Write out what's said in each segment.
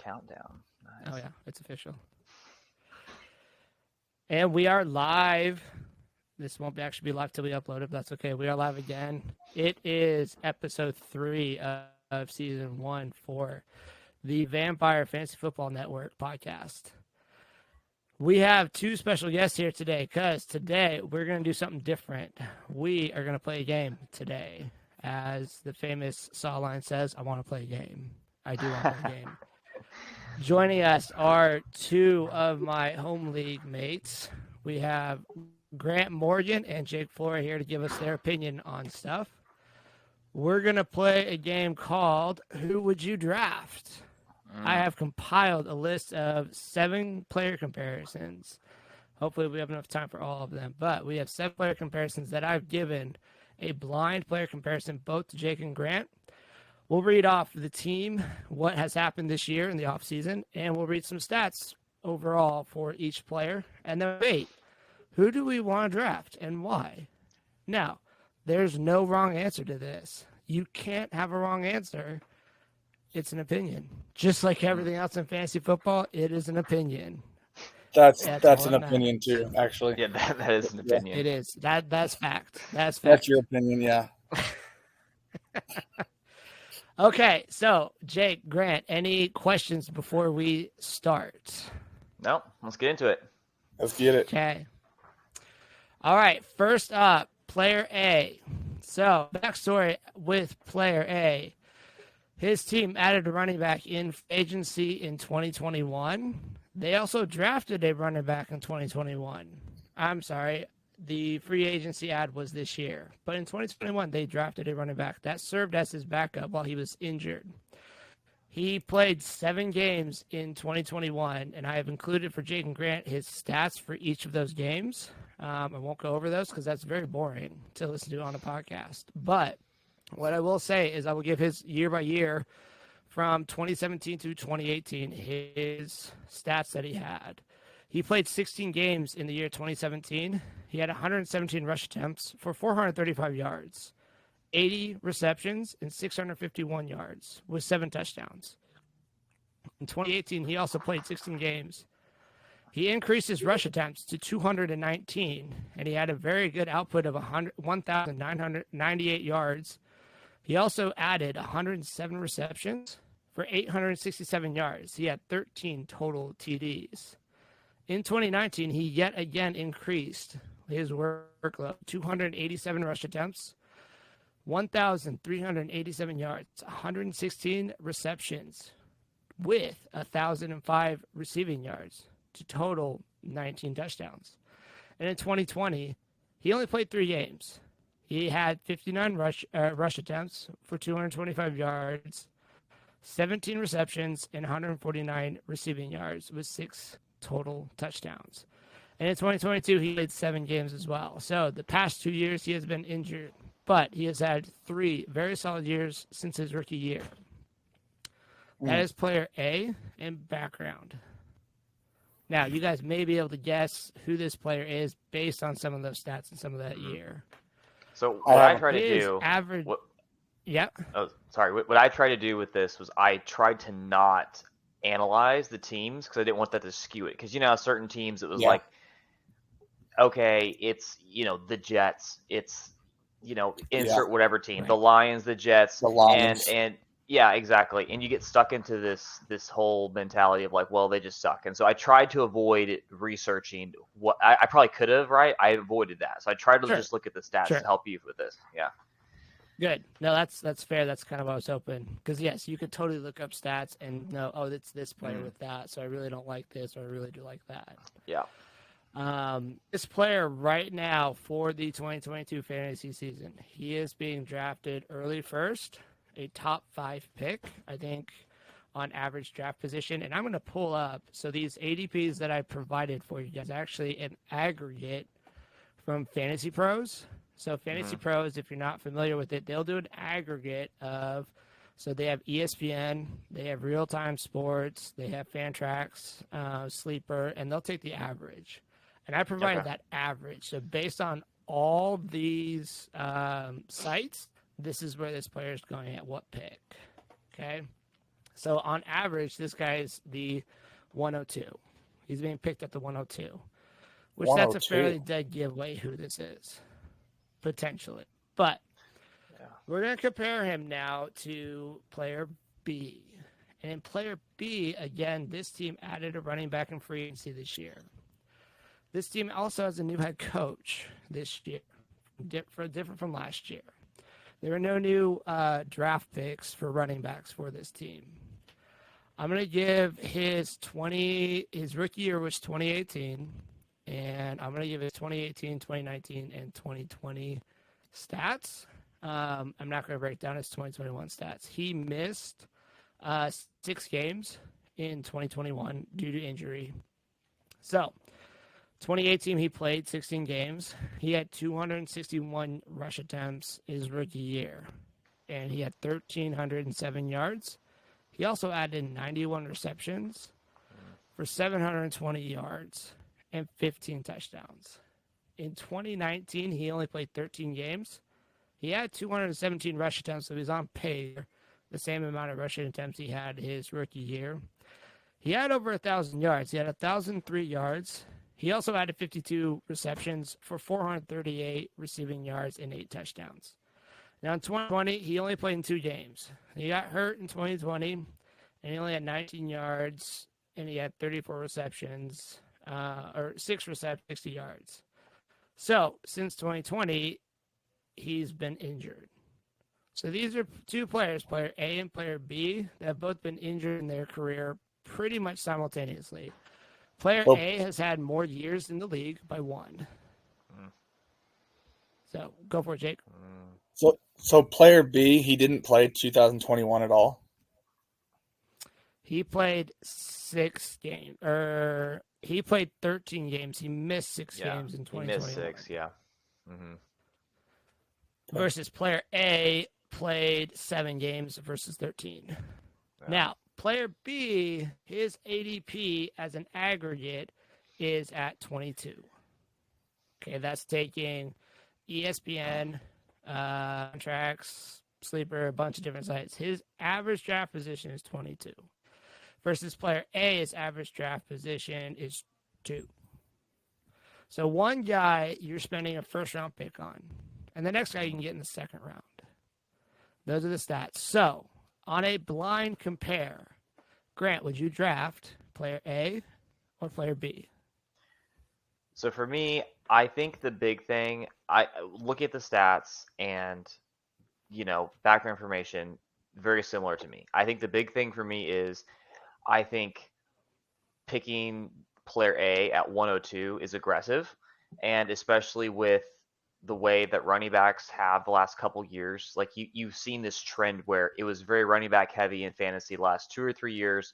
countdown. Nice. Oh, yeah. It's official. And we are live. This won't actually be live till we upload it, but that's okay. We are live again. It is episode 3 of season 1 for the Vampire Fantasy Football Network podcast. We have 2 special guests here today because today we're going to do something different. We are going to play a game today. As the famous saw line says, I want to play a game. I do want to play a game. Joining us are 2 of my home league mates. We have Grant Morgan and Jake Flora here to give us their opinion on stuff. We're going to play a game called Who Would You Draft? I have compiled a list of 7 player comparisons. Hopefully we have enough time for all of them. But we have 7 player comparisons that I've given a blind player comparison both to Jake and Grant. We'll read off the team, what has happened this year in the offseason, and we'll read some stats overall for each player. And then wait, who do we want to draft and why? Now, there's no wrong answer to this. You can't have a wrong answer. It's an opinion. Just like everything else in fantasy football, it is an opinion. That's an opinion too, actually. Yeah, that is an opinion. It is. That's fact. That's fact. That's your opinion, yeah. Okay, so Jake, Grant, any questions before we start? No, let's get into it. Let's get it. Okay. All right, first up, player A. So, backstory with player A. His team added a running back in agency in 2021. They also drafted a running back in 2021. I'm sorry, the free agency ad was this year. But in 2021, they drafted a running back that served as his backup while he was injured. He played 7 games in 2021, and I have included for Jake and Grant his stats for each of those games. I won't go over those because that's very boring to listen to on a podcast. But what I will say is I will give his year by year from 2017 to 2018, his stats that he had. He played 16 games in the year 2017. He had 117 rush attempts for 435 yards, 80 receptions, and 651 yards with 7 touchdowns. In 2018, he also played 16 games. He increased his rush attempts to 219, and he had a very good output of 1,998 yards. He also added 107 receptions for 867 yards. He had 13 total TDs. In 2019, he yet again increased his workload, 287 rush attempts, 1,387 yards, 116 receptions with 1,005 receiving yards to total 19 touchdowns. And in 2020, he only played 3 games. He had 59 rush attempts for 225 yards, 17 receptions, and 149 receiving yards with 6 total touchdowns. And in 2022, he played 7 games as well. So the past 2 years, he has been injured, but he has had 3 very solid years since his rookie year. That is player A and background. Now, you guys may be able to guess who this player is based on some of those stats and some of that year. So what I try to His do, average. Yeah. oh, sorry. What I tried to do with this was I tried to not analyze the teams because I didn't want that to skew it. Because certain teams it was like, okay, it's the Jets, it's insert whatever team, Right. the Lions, the Jets, The Lions. and yeah, exactly. And you get stuck into this whole mentality of like, well, they just suck. And so I tried to avoid researching what I probably could have, right? I avoided that. So I tried to just look at the stats to help you with this. Yeah. Good. No, that's fair. That's kind of what I was hoping. Because, yes, you could totally look up stats and know, oh, it's this player with that, so I really don't like this or I really do like that. Yeah. This player right now for the 2022 fantasy season, he is being drafted early first, a top 5 pick, I think, on average draft position. And I'm going to pull up. So these ADPs that I provided for you guys actually an aggregate from Fantasy Pros. So Fantasy Pros, if you're not familiar with it, they'll do an aggregate of, so they have ESPN, they have Real Time Sports, they have Fantrax, Sleeper, and they'll take the average. And I provided that average. So based on all these sites, this is where this player is going at what pick. Okay. So on average, this guy is the 102. He's being picked at the 102, which that's a fairly dead giveaway who this is, potentially. But we're going to compare him now to player B. And in player B, again, this team added a running back in free agency this year. This team also has a new head coach this year, different from last year. There are no new draft picks for running backs for this team. I'm going to give his rookie year was 2018, and I'm going to give his 2018, 2019, and 2020 stats. I'm not going to break down his 2021 stats. He missed 6 games in 2021 due to injury. So, 2018, he played 16 games. He had 261 rush attempts his rookie year, and he had 1,307 yards. He also added 91 receptions for 720 yards and 15 touchdowns. In 2019, he only played 13 games. He had 217 rush attempts, so he's on pace the same amount of rushing attempts he had his rookie year. He had over 1,000 yards. He had 1,003 yards. He also added 52 receptions for 438 receiving yards and 8 touchdowns. Now, in 2020, he only played in 2 games. He got hurt in 2020, and he only had 19 yards, and he had 34 receptions, or 6 receptions, 60 yards. So, since 2020, he's been injured. So these are 2 players, player A and player B, that have both been injured in their career pretty much simultaneously. Player A has had more years in the league by 1. So go for it, Jake. So player B, he didn't play 2021 at all? He played 6 games. He played 13 games. He missed 6 games in 2021. He missed 6, yeah. Mm-hmm. Versus player A played 7 games versus 13. Yeah. Now, player B, his ADP as an aggregate is at 22. Okay, that's taking ESPN, Tracks, Sleeper, a bunch of different sites. His average draft position is 22. Versus player A's average draft position is 2. So one guy you're spending a first-round pick on, and the next guy you can get in the second round. Those are the stats. So, on a blind compare, Grant, would you draft player A or player B? So for me, I think the big thing, I look at the stats and, background information, very similar to me. I think the big thing for me is, I think picking player A at 102 is aggressive, and especially with the way that running backs have the last couple years. Like you've seen this trend where it was very running back heavy in fantasy the last 2 or 3 years,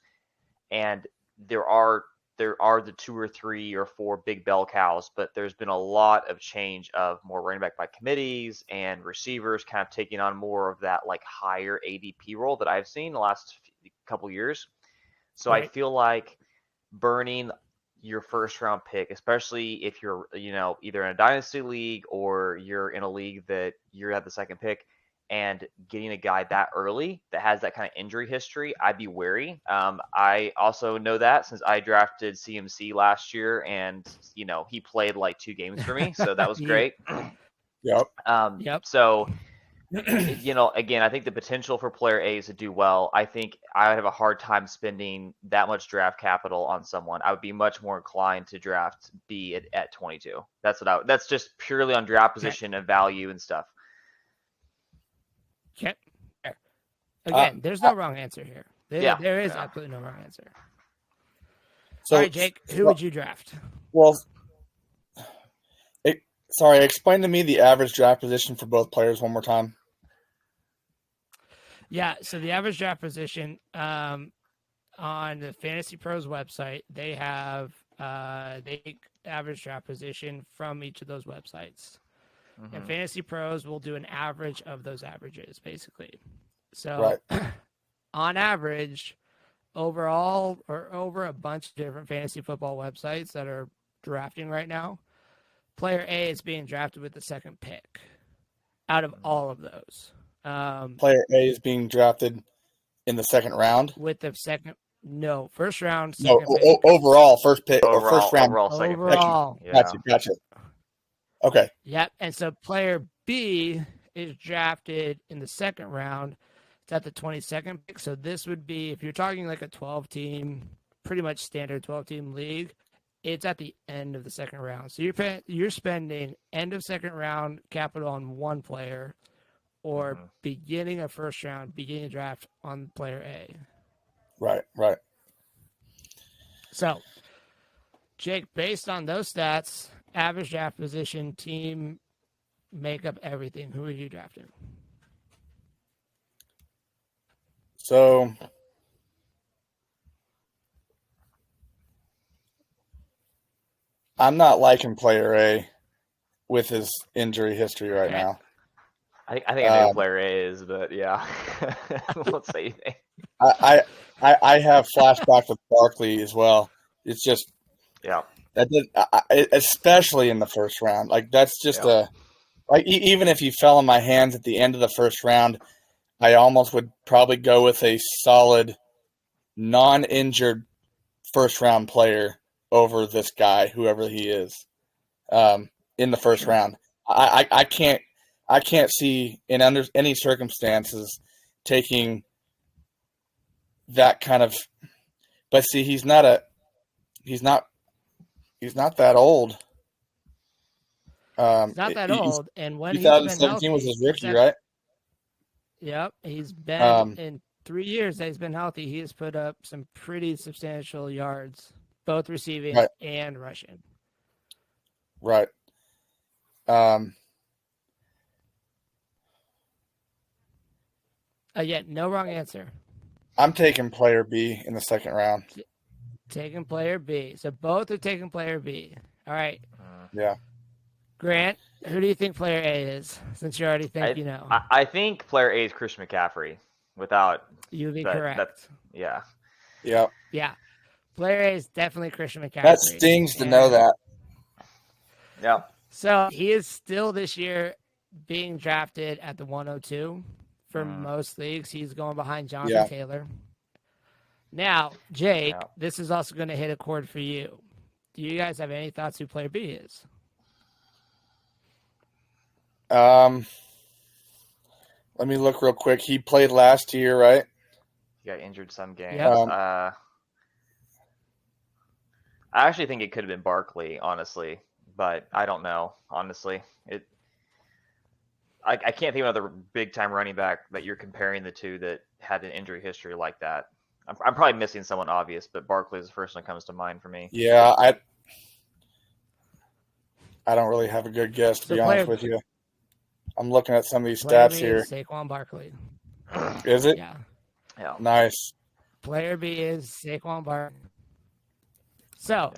and there are the 2 or 3 or 4 big bell cows, but there's been a lot of change of more running back by committees and receivers kind of taking on more of that like higher ADP role that I've seen the last couple years. So right. I feel like burning your first round pick, especially if you're, either in a dynasty league or you're in a league that you're at the second pick, and getting a guy that early that has that kind of injury history, I'd be wary. I also know that since I drafted CMC last year, and he played like 2 games for me, so that was great. Yep. So, again, I think the potential for player A is to do well. I think I would have a hard time spending that much draft capital on someone. I would be much more inclined to draft B at 22. That's just purely on draft position and value and stuff. Okay. Again, there's no wrong answer here. There is absolutely no wrong answer. So, all right, Jake, who would you draft? Well, explain to me the average draft position for both players one more time. Yeah, so the average draft position on the Fantasy Pros website, they have they average draft position from each of those websites. Mm-hmm. And Fantasy Pros will do an average of those averages, basically. So, right. On average, overall, or over a bunch of different fantasy football websites that are drafting right now, player A is being drafted with the second pick out of all of those. Player A is being drafted in the second round. with the first round, No, second pick. overall first pick or first round. Overall second pick. Overall. Yeah. Gotcha. Okay. Yep. And so player B is drafted in the second round. It's at the 22nd pick. So this would be, if you're talking like a 12-team, pretty much standard 12-team league, it's at the end of the second round. So you're spending end of second round capital on one player, or beginning of first round, beginning of draft on player A. Right. So, Jake, based on those stats, average draft position, team makeup, everything, who are you drafting? So I'm not liking player A with his injury history right now. I think I know who player A is, but yeah. Let's say anything. I have flashbacks with Barkley as well. It's just that did, especially in the first round. Like that's just even if he fell in my hands at the end of the first round, I almost would probably go with a solid, non-injured first round player over this guy, whoever he is, in the first round. I can't see in under any circumstances taking that kind of. But see, he's not that old. He's not that old, and when 2017 was his rookie, right? Yep, he's been in 3 years that he's been healthy. He has put up some pretty substantial yards, both receiving and rushing. Right. Again, no wrong answer. I'm taking player B in the second round. Taking player B. So both are taking player B. All right. Yeah. Grant, who do you think player A is? Since you already think you know. I think player A is Christian McCaffrey. Without you'd be correct. Yeah. Yeah. Player A is definitely Christian McCaffrey. That stings to know that. Yeah. So he is still this year being drafted at the 102 for most leagues. He's going behind Jonathan Taylor. Now, Jake, this is also going to hit a chord for you. Do you guys have any thoughts who player B is? Let me look real quick. He played last year, right? He got injured some games. Yep. I actually think it could have been Barkley, honestly, but I don't know. Honestly, I can't think of another big time running back that you're comparing the two that had an injury history like that. I'm probably missing someone obvious, but Barkley is the first one that comes to mind for me. Yeah, I don't really have a good guess, to be honest with you. I'm looking at some of these stats here. Saquon Barkley. Is it? Yeah. Nice. Player B is Saquon Barkley. So,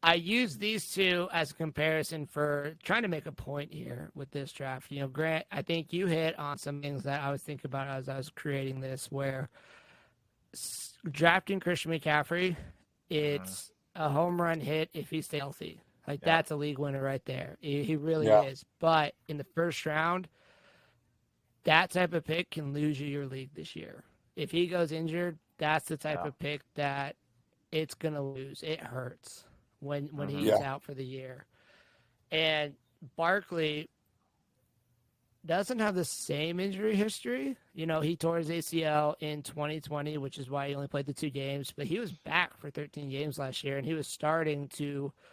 I use these two as a comparison for trying to make a point here with this draft. You know, Grant, I think you hit on some things that I was thinking about as I was creating this, where drafting Christian McCaffrey, it's a home run hit if he stays healthy. Like, that's a league winner right there. He really is. But in the first round, that type of pick can lose you your league this year. If he goes injured, that's the type of pick that it's going to lose. It hurts when he's out for the year. And Barkley doesn't have the same injury history. You know, he tore his ACL in 2020, which is why he only played the 2 games. But he was back for 13 games last year, and he was starting to –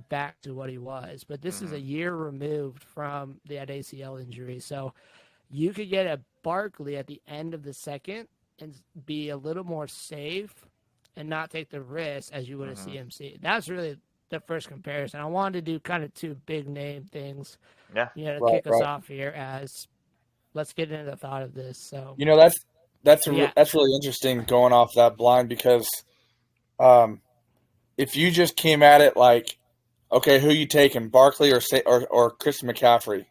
back to what he was. But this is a year removed from that ACL injury. So you could get a Barkley at the end of the second and be a little more safe and not take the risk as you would a CMC. That's really the first comparison. I wanted to do kind of 2 big name things, to kick us off here as let's get into the thought of this. So, that's really interesting going off that blind because, if you just came at it like, okay, who you taking, Barkley or Christian McCaffrey,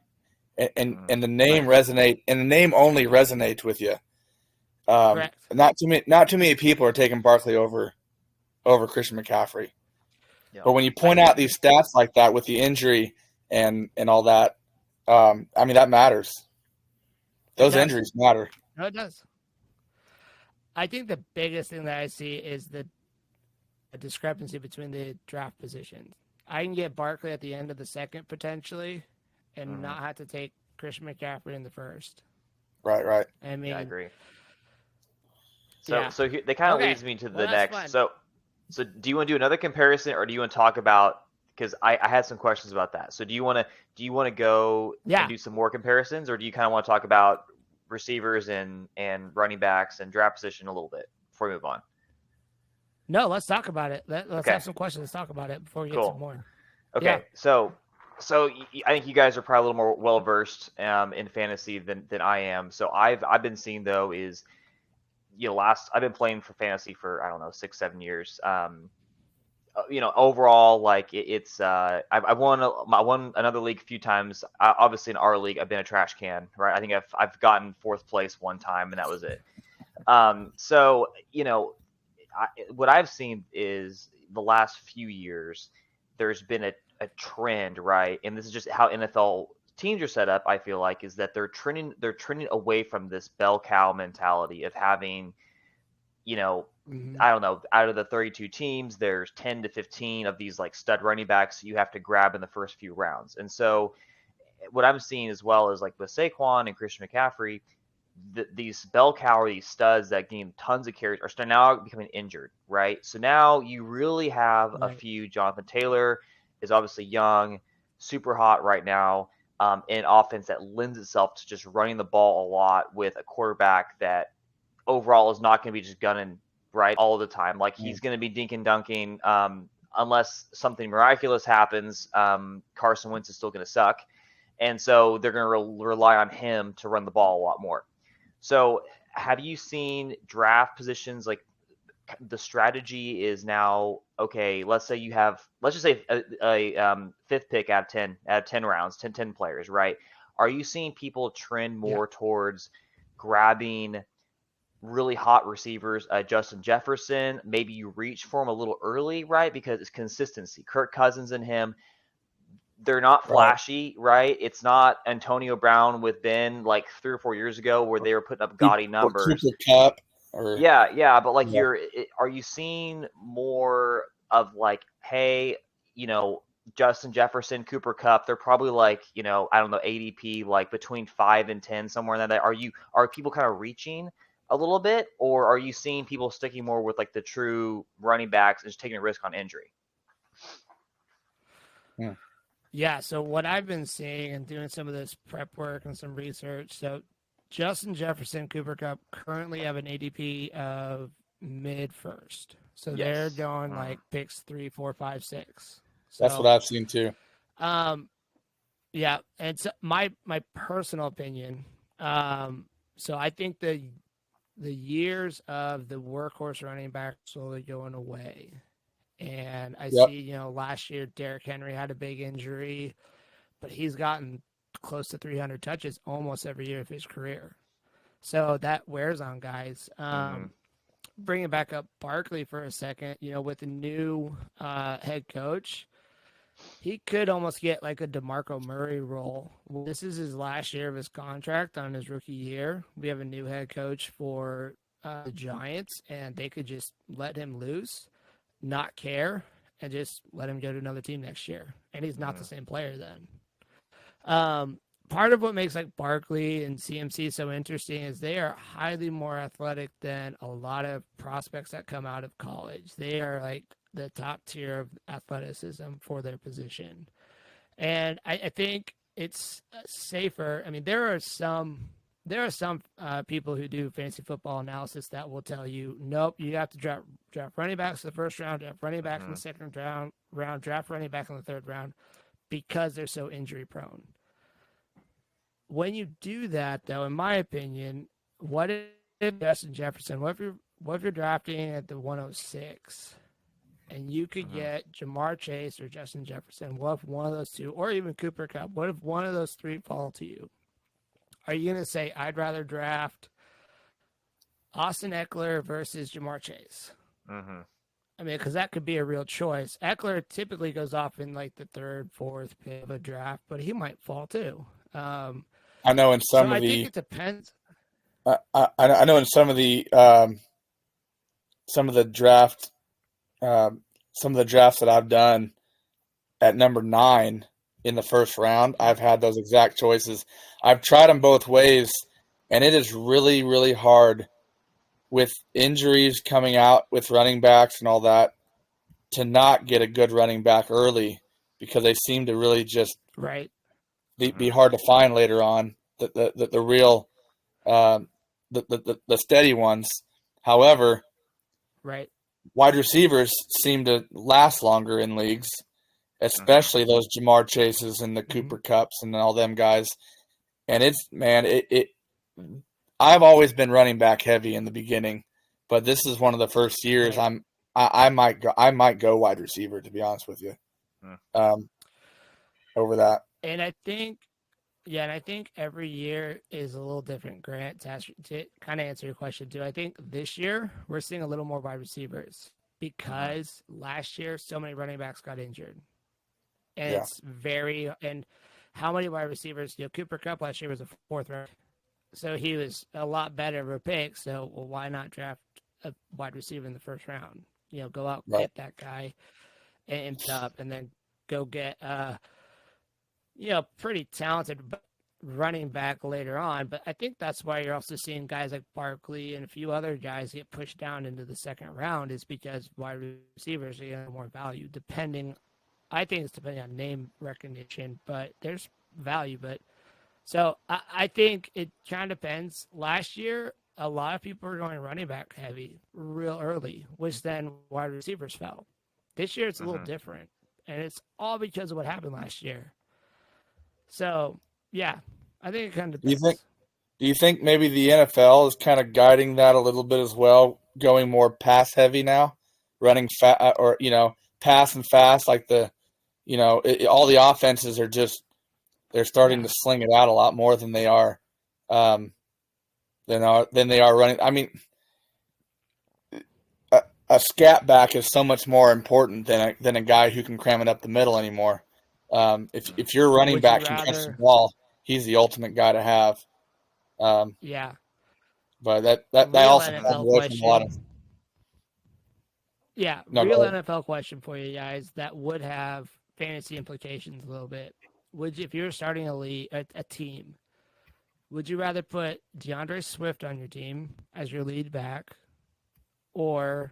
and the name resonate, and the name only resonates with you. Correct. Not too many people are taking Barkley over Christian McCaffrey. Yeah. But when you point out these stats like that with the injury and all that, that matters. Those injuries matter. No, it does. I think the biggest thing that I see is the discrepancy between the draft positions. I can get Barkley at the end of the second potentially, and not have to take Christian McCaffrey in the first. Right. I mean, I agree. So they kind of leads me to the next. Fun. So do you want to do another comparison, or do you want to talk about? Because I had some questions about that. So do you want to go and do some more comparisons, or do you kind of want to talk about receivers and running backs and draft position a little bit before we move on? No, let's talk about it. Let's have some questions. Let's talk about it before we get to more. Okay, yeah. So I think you guys are probably a little more well versed in fantasy than I am. So I've been seeing though is, I've been playing for fantasy for 6-7 years. Overall, like it's I won another league a few times. Obviously in our league, I've been a trash can, right? I think I've gotten 4th place one time, and that was it. What I've seen is the last few years, there's been a trend, right? And this is just how NFL teams are set up. I feel like is that they're trending away from this bell cow mentality of having, I don't know, out of the 32 teams, there's 10 to 15 of these like stud running backs you have to grab in the first few rounds. And so what I'm seeing as well is like with Saquon and Christian McCaffrey, these bell cow or these studs that gain tons of carries are now becoming injured, right? So now you really have a few. Jonathan Taylor is obviously young, super hot right now, in offense that lends itself to just running the ball a lot with a quarterback that overall is not going to be just gunning right all the time. Like he's going to be dink and dunking unless something miraculous happens. Carson Wentz is still going to suck. And so they're going to rely on him to run the ball a lot more. So have you seen draft positions, like the strategy is now, okay, let's just say a 5th pick out of 10 rounds, 10 players, right? Are you seeing people trend more towards grabbing really hot receivers, Justin Jefferson? Maybe you reach for him a little early, right? Because it's consistency. Kirk Cousins and him, they're not flashy, right? It's not Antonio Brown with Ben like 3 or 4 years ago where they were putting up gaudy numbers. Cooper Kupp. But like are you seeing more of like, hey, Justin Jefferson, Cooper Kupp, they're probably like, ADP like between 5 and 10, somewhere in that. Are people kind of reaching a little bit, or are you seeing people sticking more with like the true running backs and just taking a risk on injury? Yeah, so what I've been seeing and doing some of this prep work and some research, so Justin Jefferson, Cooper Kupp currently have an ADP of mid-first. So they're going like picks 3, 4, 5, 6. So, that's what I've seen too. Yeah, and so my personal opinion, so I think the years of the workhorse running back slowly going away. And I see, last year Derrick Henry had a big injury, but he's gotten close to 300 touches almost every year of his career. So that wears on guys. Bringing back up Barkley for a second, with the new head coach, he could almost get like a DeMarco Murray role. This is his last year of his contract on his rookie year. We have a new head coach for the Giants, and they could just let him loose, not care, and just let him go to another team next year. And he's not the same player then. Part of what makes like Barkley and CMC so interesting is they are highly more athletic than a lot of prospects that come out of college. They are like the top tier of athleticism for their position. And I think it's safer. I mean, there are some people who do fantasy football analysis that will tell you, nope, you have to draft running backs in the first round, draft running backs in the second round, draft running back in the third round, because they're so injury prone. When you do that, though, in my opinion, what if Justin Jefferson, what if you're drafting at the 106 and you could get Jamar Chase or Justin Jefferson? What if one of those two, or even Cooper Kupp, what if one of those three fall to you? Are you going to say, I'd rather draft Austin Eckler versus Jamar Chase? I mean, because that could be a real choice. Eckler typically goes off in like the 3rd, 4th pick of a draft, but he might fall too. I know in some I of the. think it depends. I know in some of the some of the drafts that I've done at number 9 in the first round, I've had those exact choices. I've tried them both ways, and it is really, really hard with injuries coming out with running backs and all that to not get a good running back early, because they seem to really just be hard to find later on. The real the steady ones. However, wide receivers seem to last longer in leagues, especially those Jamar Chases and the Cooper Kupps and all them guys. And I've always been running back heavy in the beginning, but this is one of the first years I might go wide receiver, to be honest with you, over that. And I think every year is a little different, Grant, to kind of answer your question too. I think this year we're seeing a little more wide receivers because last year so many running backs got injured. And and how many wide receivers, Cooper Kupp last year was a 4th round. So he was a lot better of a pick. So why not draft a wide receiver in the first round? Go out, get that guy and then go get pretty talented running back later on. But I think that's why you're also seeing guys like Barkley and a few other guys get pushed down into the second round, is because wide receivers are getting more value I think it's depending on name recognition, but there's value. But so I think it kind of depends. Last year, a lot of people were going running back heavy real early, which then wide receivers fell. This year, it's a little different, and it's all because of what happened last year. So, yeah, I think it kind of depends. Do you think maybe the NFL is kind of guiding that a little bit as well, going more pass heavy now, running pass and fast, like all the offenses are they're starting to sling it out a lot more than they are than they are running. I mean, a scat back is so much more important than a guy who can cram it up the middle anymore. If your running back can catch the ball, he's the ultimate guy to have. But that also NFL away from a lot of. Yeah, real NFL question for you guys that would have fantasy implications a little bit. If you're starting a team, would you rather put DeAndre Swift on your team as your lead back, or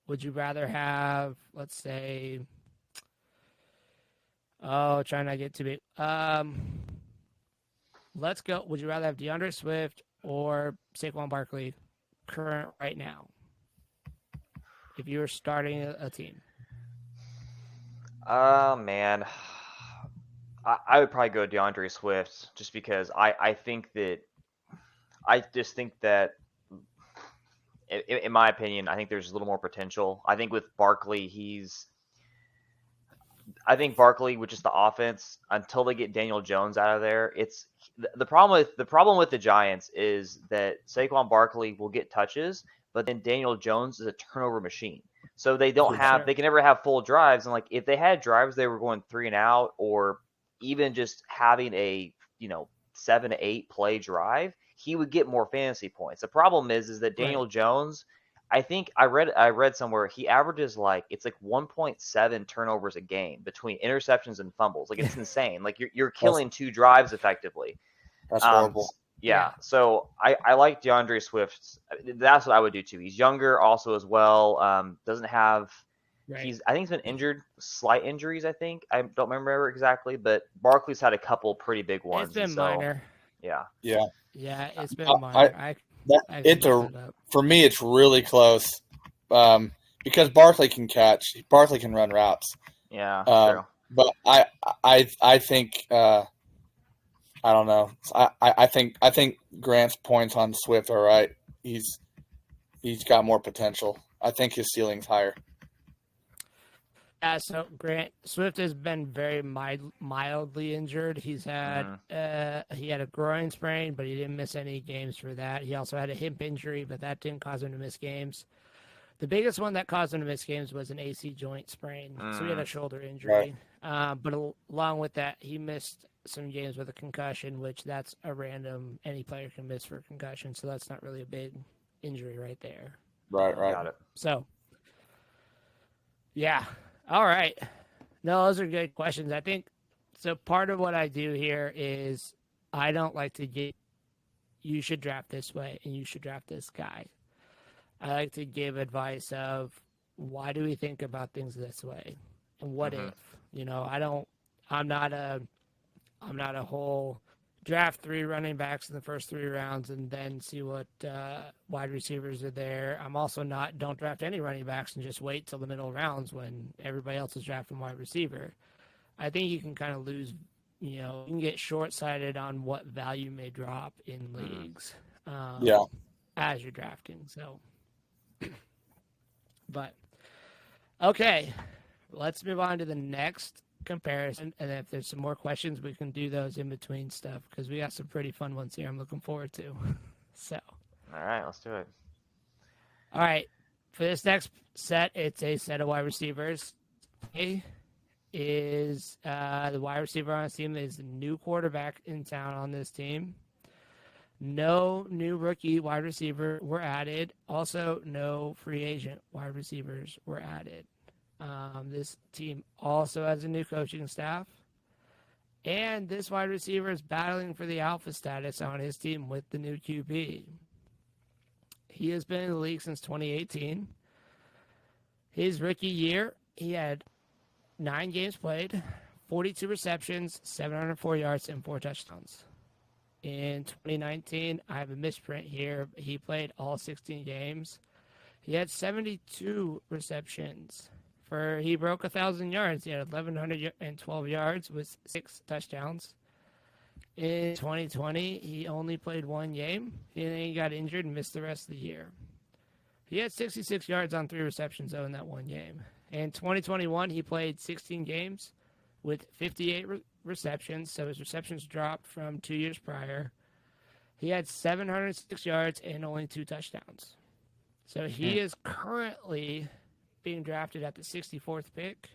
would you rather have, let's say, try not to get too big. Let's go. Would you rather have DeAndre Swift or Saquon Barkley current right now, if you were starting a team? Man, I would probably go DeAndre Swift, just because I just think that in my opinion, I think there's a little more potential. I think with Barkley, Barkley, which is the offense, until they get Daniel Jones out of there, it's the problem with the Giants is that Saquon Barkley will get touches, but then Daniel Jones is a turnover machine. So they can never have full drives. And like, if they had drives, they were going 3 and out, or even just having a 7 to 8 play drive, he would get more fantasy points. The problem is that Daniel Jones, I think I read somewhere he averages it's 1.7 turnovers a game between interceptions and fumbles. Like, it's insane. Like, you're killing 2 drives effectively. That's horrible. Yeah. So I like DeAndre Swift. That's what I would do too. He's younger also as well. Doesn't have. I think he's been injured, slight injuries. I think I don't remember exactly, but Barkley's had a couple pretty big ones. It's been minor. Yeah. It's been minor. For me, it's really close, because Barkley can catch. Barkley can run routes. Yeah. True. But I think I don't know. I think Grant's points on Swift are right. He's got more potential. I think his ceiling's higher. Yeah, so Grant Swift has been very mildly injured. He's had he had a groin sprain, but he didn't miss any games for that. He also had a hip injury, but that didn't cause him to miss games. The biggest one that caused him to miss games was an AC joint sprain. So he had a shoulder injury. Right. But along with that, he missed some games with a concussion, which that's a random, any player can miss for a concussion. So that's not really a big injury right there. Right. Got it. So, yeah. All right. No, those are good questions. I think so. Part of what I do here is I don't like to get, you should draft this way and you should draft this guy. I like to give advice of why do we think about things this way and what if, I'm not a whole draft 3 running backs in the first 3 rounds and then see what wide receivers are there. I'm also not, don't draft any running backs and just wait till the middle rounds when everybody else is drafting wide receiver. I think you can kind of lose, you can get short-sighted on what value may drop in leagues as you're drafting. So, but, okay, let's move on to the next comparison, and if there's some more questions, we can do those in between stuff because we got some pretty fun ones here I'm looking forward to. So, all right, let's do it. All right, for this next set, it's a set of wide receivers. The wide receiver on this team is the new quarterback in town on this team. No new rookie wide receiver were added. Also, no free agent wide receivers were added. This team also has a new coaching staff. And this wide receiver is battling for the alpha status on his team with the new QB. He has been in the league since 2018. His rookie year, he had 9 games played, 42 receptions, 704 yards, and 4 touchdowns. In 2019, I have a misprint here. He played all 16 games. He had 72 receptions. He broke 1,000 yards. He had 1,112 yards with 6 touchdowns. In 2020, he only played 1 game. And then he got injured and missed the rest of the year. He had 66 yards on 3 receptions, though, in that 1 game. In 2021, he played 16 games with 58 receptions. So his receptions dropped from 2 years prior. He had 706 yards and only 2 touchdowns. So he is currently being drafted at the 64th pick,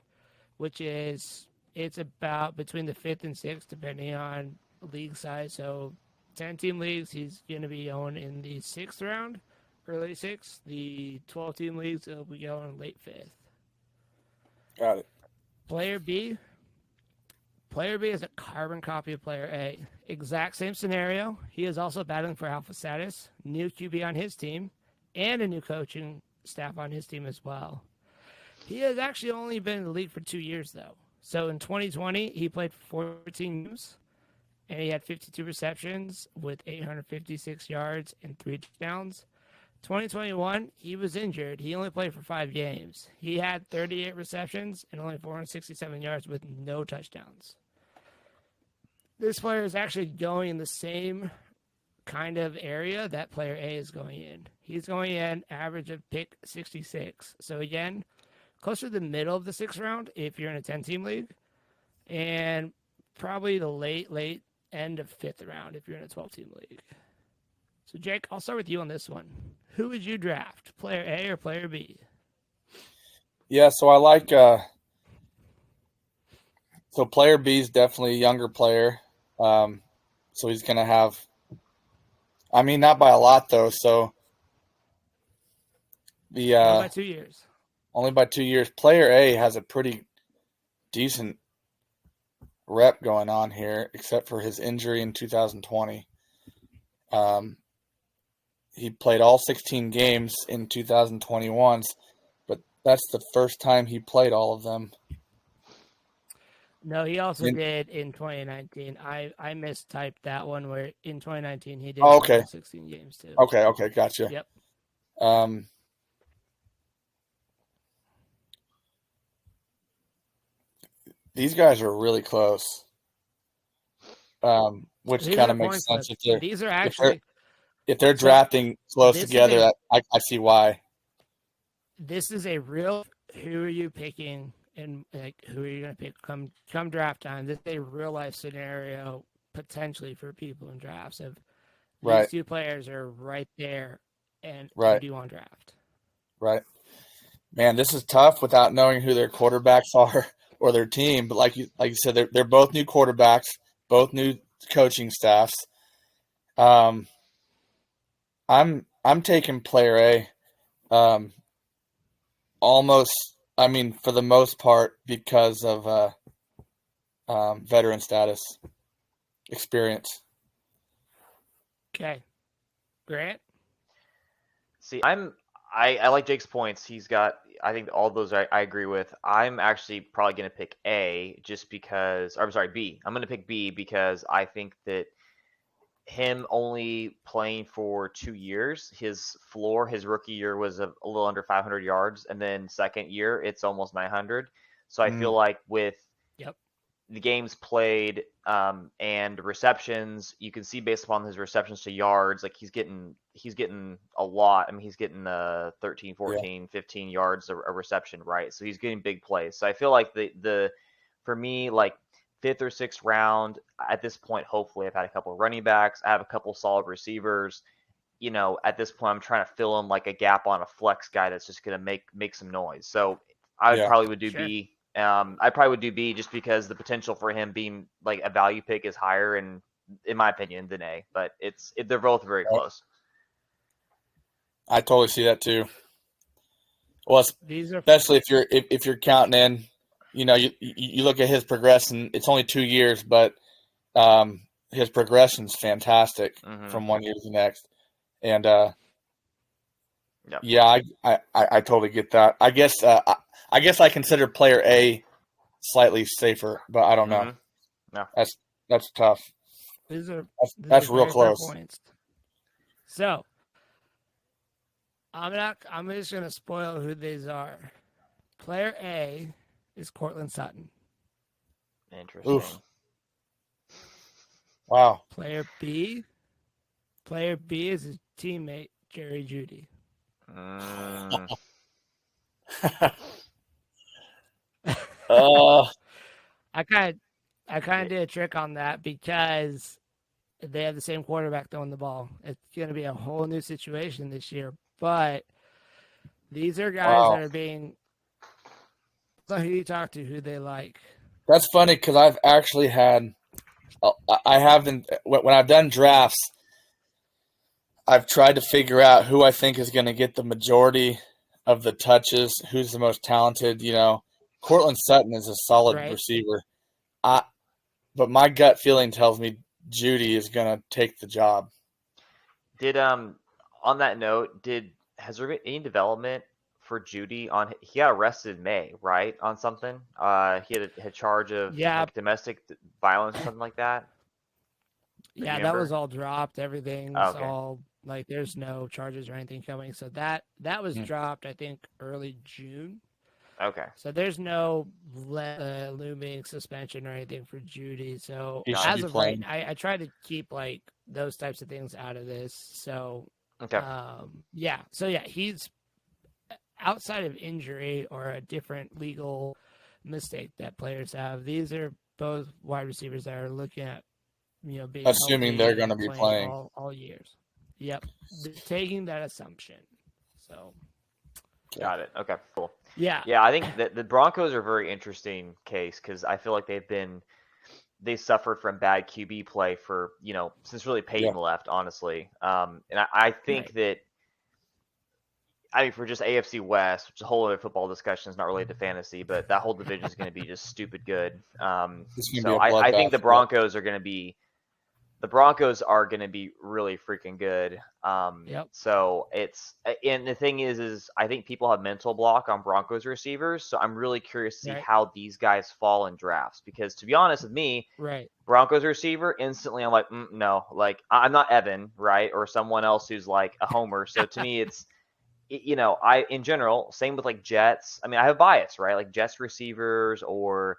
which is, it's about between the 5th and 6th, depending on league size. So 10-team leagues, he's going to be going in the 6th round, early 6th. The 12-team leagues, he'll be going late 5th. Got it. Player B is a carbon copy of Player A. Exact same scenario. He is also battling for alpha status, new QB on his team, and a new coaching staff on his team as well. He has actually only been in the league for 2 years, though. So in 2020, he played 14 games, and he had 52 receptions with 856 yards and 3 touchdowns. 2021, he was injured. He only played for 5 games. He had 38 receptions and only 467 yards with no touchdowns. This player is actually going in the same kind of area that Player A is going in. He's going in average of pick 66. So again, closer to the middle of the 6th round if you're in a 10-team league, and probably the late end of 5th round if you're in a 12-team league. So, Jake, I'll start with you on this one. Who would you draft, Player A or Player B? Yeah, so I like so Player B is definitely a younger player. So he's going to have – I mean, not by a lot, though. So the by 2 years. Only by 2 years. Player A has a pretty decent rep going on here, except for his injury in 2020. He played all 16 games in 2021, but that's the first time he played all of them. No, he also did in 2019. I mistyped that one where in 2019 he did play 16 games too. Okay, gotcha. Yep. These guys are really close, which kind of makes sense. If they're drafting close together, I see why. This is a real who are you picking and who are you going to pick come draft time. This is a real life scenario potentially for people in drafts of these 2 players are right there and who do you want to draft? Right. Man, this is tough without knowing who their quarterbacks are or their team. But like you said, they're both new quarterbacks, both new coaching staffs. I'm taking Player A. Almost, I mean, for the most part, because of veteran status, experience. Okay. Grant? See, I like Jake's points. He's got, I think all those I agree with. I'm actually probably going to pick A just because, or I'm sorry, B. I'm going to pick B because I think that him only playing for 2 years, his floor, his rookie year was a little under 500 yards, and then second year it's almost 900. So I feel like with the games played and receptions, you can see based upon his receptions to yards, like he's getting a lot. I mean, he's getting 13, 14, 15 yards a reception, right? So he's getting big plays. So I feel like the for me, like 5th or 6th round at this point, hopefully I've had a couple of running backs, I have a couple solid receivers. You know, at this point, I'm trying to fill in like a gap on a flex guy that's just going to make some noise. So I would do B. I probably would do B just because the potential for him being like a value pick is higher, and in my opinion, than A. But they're both very close. I totally see that too. Well, especially if you're counting in, you know, you look at his progression. It's only 2 years, but his progression's fantastic from 1 year to the next. And yeah, I totally get that. I guess I consider player A slightly safer, but I don't know. No, that's tough. That's real close. Points. So I'm just gonna spoil who these are. Player A is Courtland Sutton. Interesting. Oof. Wow. Player B is his teammate Jerry Jeudy. I kind of did a trick on that because they have the same quarterback throwing the ball. It's going to be a whole new situation this year. But these are guys that are being. So who you talk to, who they like. That's funny because I've actually had. I haven't when I've done drafts. I've tried to figure out who I think is going to get the majority of the touches, who's the most talented. You know, Courtland Sutton is a solid receiver. But my gut feeling tells me Jeudy is going to take the job. Did on that note, has there been any development for Jeudy on? He got arrested in May, right? On something. He had a charge of like, domestic violence or something like that. Yeah, that was all dropped. Everything's all like there's no charges or anything coming. So that was dropped, I think, early June. Okay. So there's no looming suspension or anything for Jeudy. So as of right, I try to keep like those types of things out of this. So he's outside of injury or a different legal mistake that players have. These are both wide receivers that are looking at, you know, being assuming they're going to be playing all years. Yep, taking that assumption. So. Got it. Okay, cool. Yeah. Yeah, I think that the Broncos are a very interesting case because I feel like they suffered from bad QB play for, you know, since really Peyton left, honestly. And I think that, I mean, for just AFC West, which is a whole other football discussion, is not related to fantasy, but that whole division is going to be just stupid good. So I think the Broncos are going to be. The Broncos are going to be really freaking good. So and the thing is I think people have mental block on Broncos receivers. So I'm really curious to see how these guys fall in drafts, because to be honest with me, Broncos receiver instantly, I'm like, no, like I'm not Evan, right. Or someone else who's like a homer. So to me, it's, you know, in general, same with like Jets. I mean, I have bias, right? Like Jets receivers or,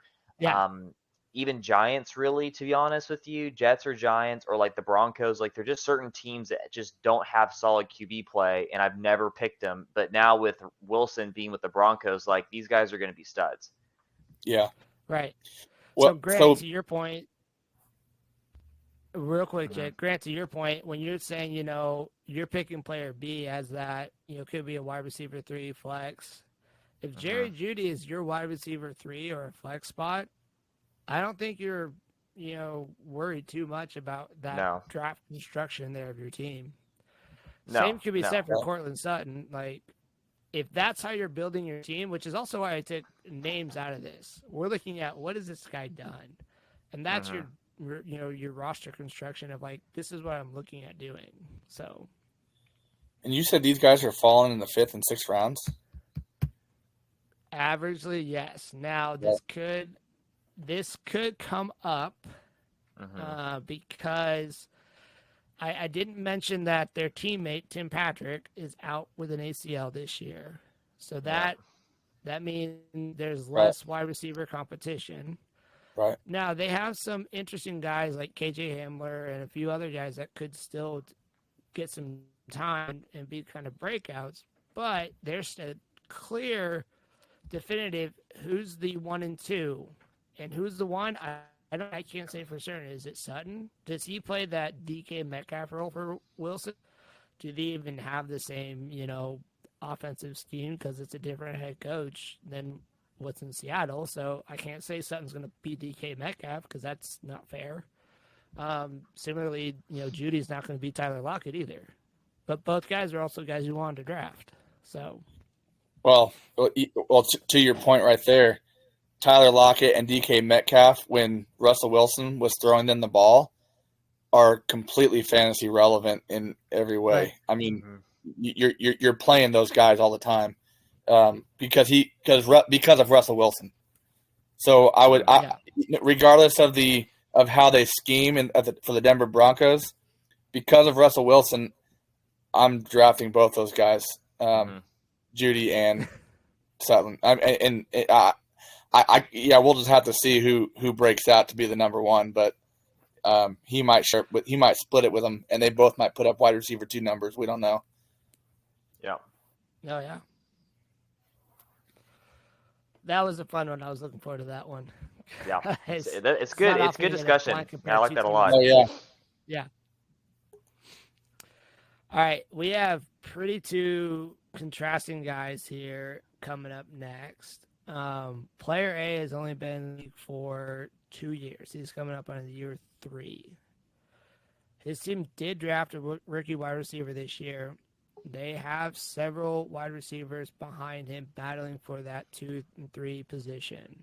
even Giants, really, to be honest with you, Jets or Giants or like the Broncos, like they're just certain teams that just don't have solid QB play, and I've never picked them. But now with Wilson being with the Broncos, like these guys are going to be studs. Yeah. Right. Well, so Grant, to your point, real quick, Jake, Grant, to your point, when you're saying, you know, you're picking player B as that, you know, could be a wide receiver 3 flex. If Jerry Jeudy is your wide receiver 3 or a flex spot, I don't think you're, you know, worried too much about that draft construction there of your team. Same could be said for Courtland Sutton. Like, if that's how you're building your team, which is also why I took names out of this, we're looking at what has this guy done, and that's your roster construction of like, this is what I'm looking at doing. So, and you said these guys are falling in the 5th and 6th rounds. Averagely, yes. Now this could come up because I didn't mention that their teammate Tim Patrick is out with an ACL this year, so that means there's less wide receiver competition. Right. Now they have some interesting guys like KJ Hamler and a few other guys that could still get some time and be kind of breakouts, but there's a clear, definitive who's the 1 and 2, and who's the one. I can't say for certain. Is it Sutton? Does he play that DK Metcalf role for Wilson? Do they even have the same, offensive scheme because it's a different head coach than what's in Seattle? So I can't say Sutton's going to be DK Metcalf because that's not fair. Similarly, Judy's not going to be Tyler Lockett either. But both guys are also guys you wanted to draft. So, well, to your point right there, Tyler Lockett and DK Metcalf, when Russell Wilson was throwing them the ball, are completely fantasy relevant in every way. Right. I mean, you're playing those guys all the time because of Russell Wilson. So I would, regardless of how they scheme for the Denver Broncos, because of Russell Wilson, I'm drafting both those guys, Judy and Sutton. We'll just have to see who breaks out to be the number 1, but he might split it with them, and they both might put up wide receiver 2 numbers. We don't know. Yeah. Oh yeah. That was a fun one. I was looking forward to that one. Yeah, it's good. It's good discussion. I like that a lot. Oh yeah. Yeah. All right, we have pretty two contrasting guys here coming up next. Player A has only been in the league for 2 years. He's coming up on year 3. His team did draft a rookie wide receiver this year. They have several wide receivers behind him battling for that 2 and 3 position.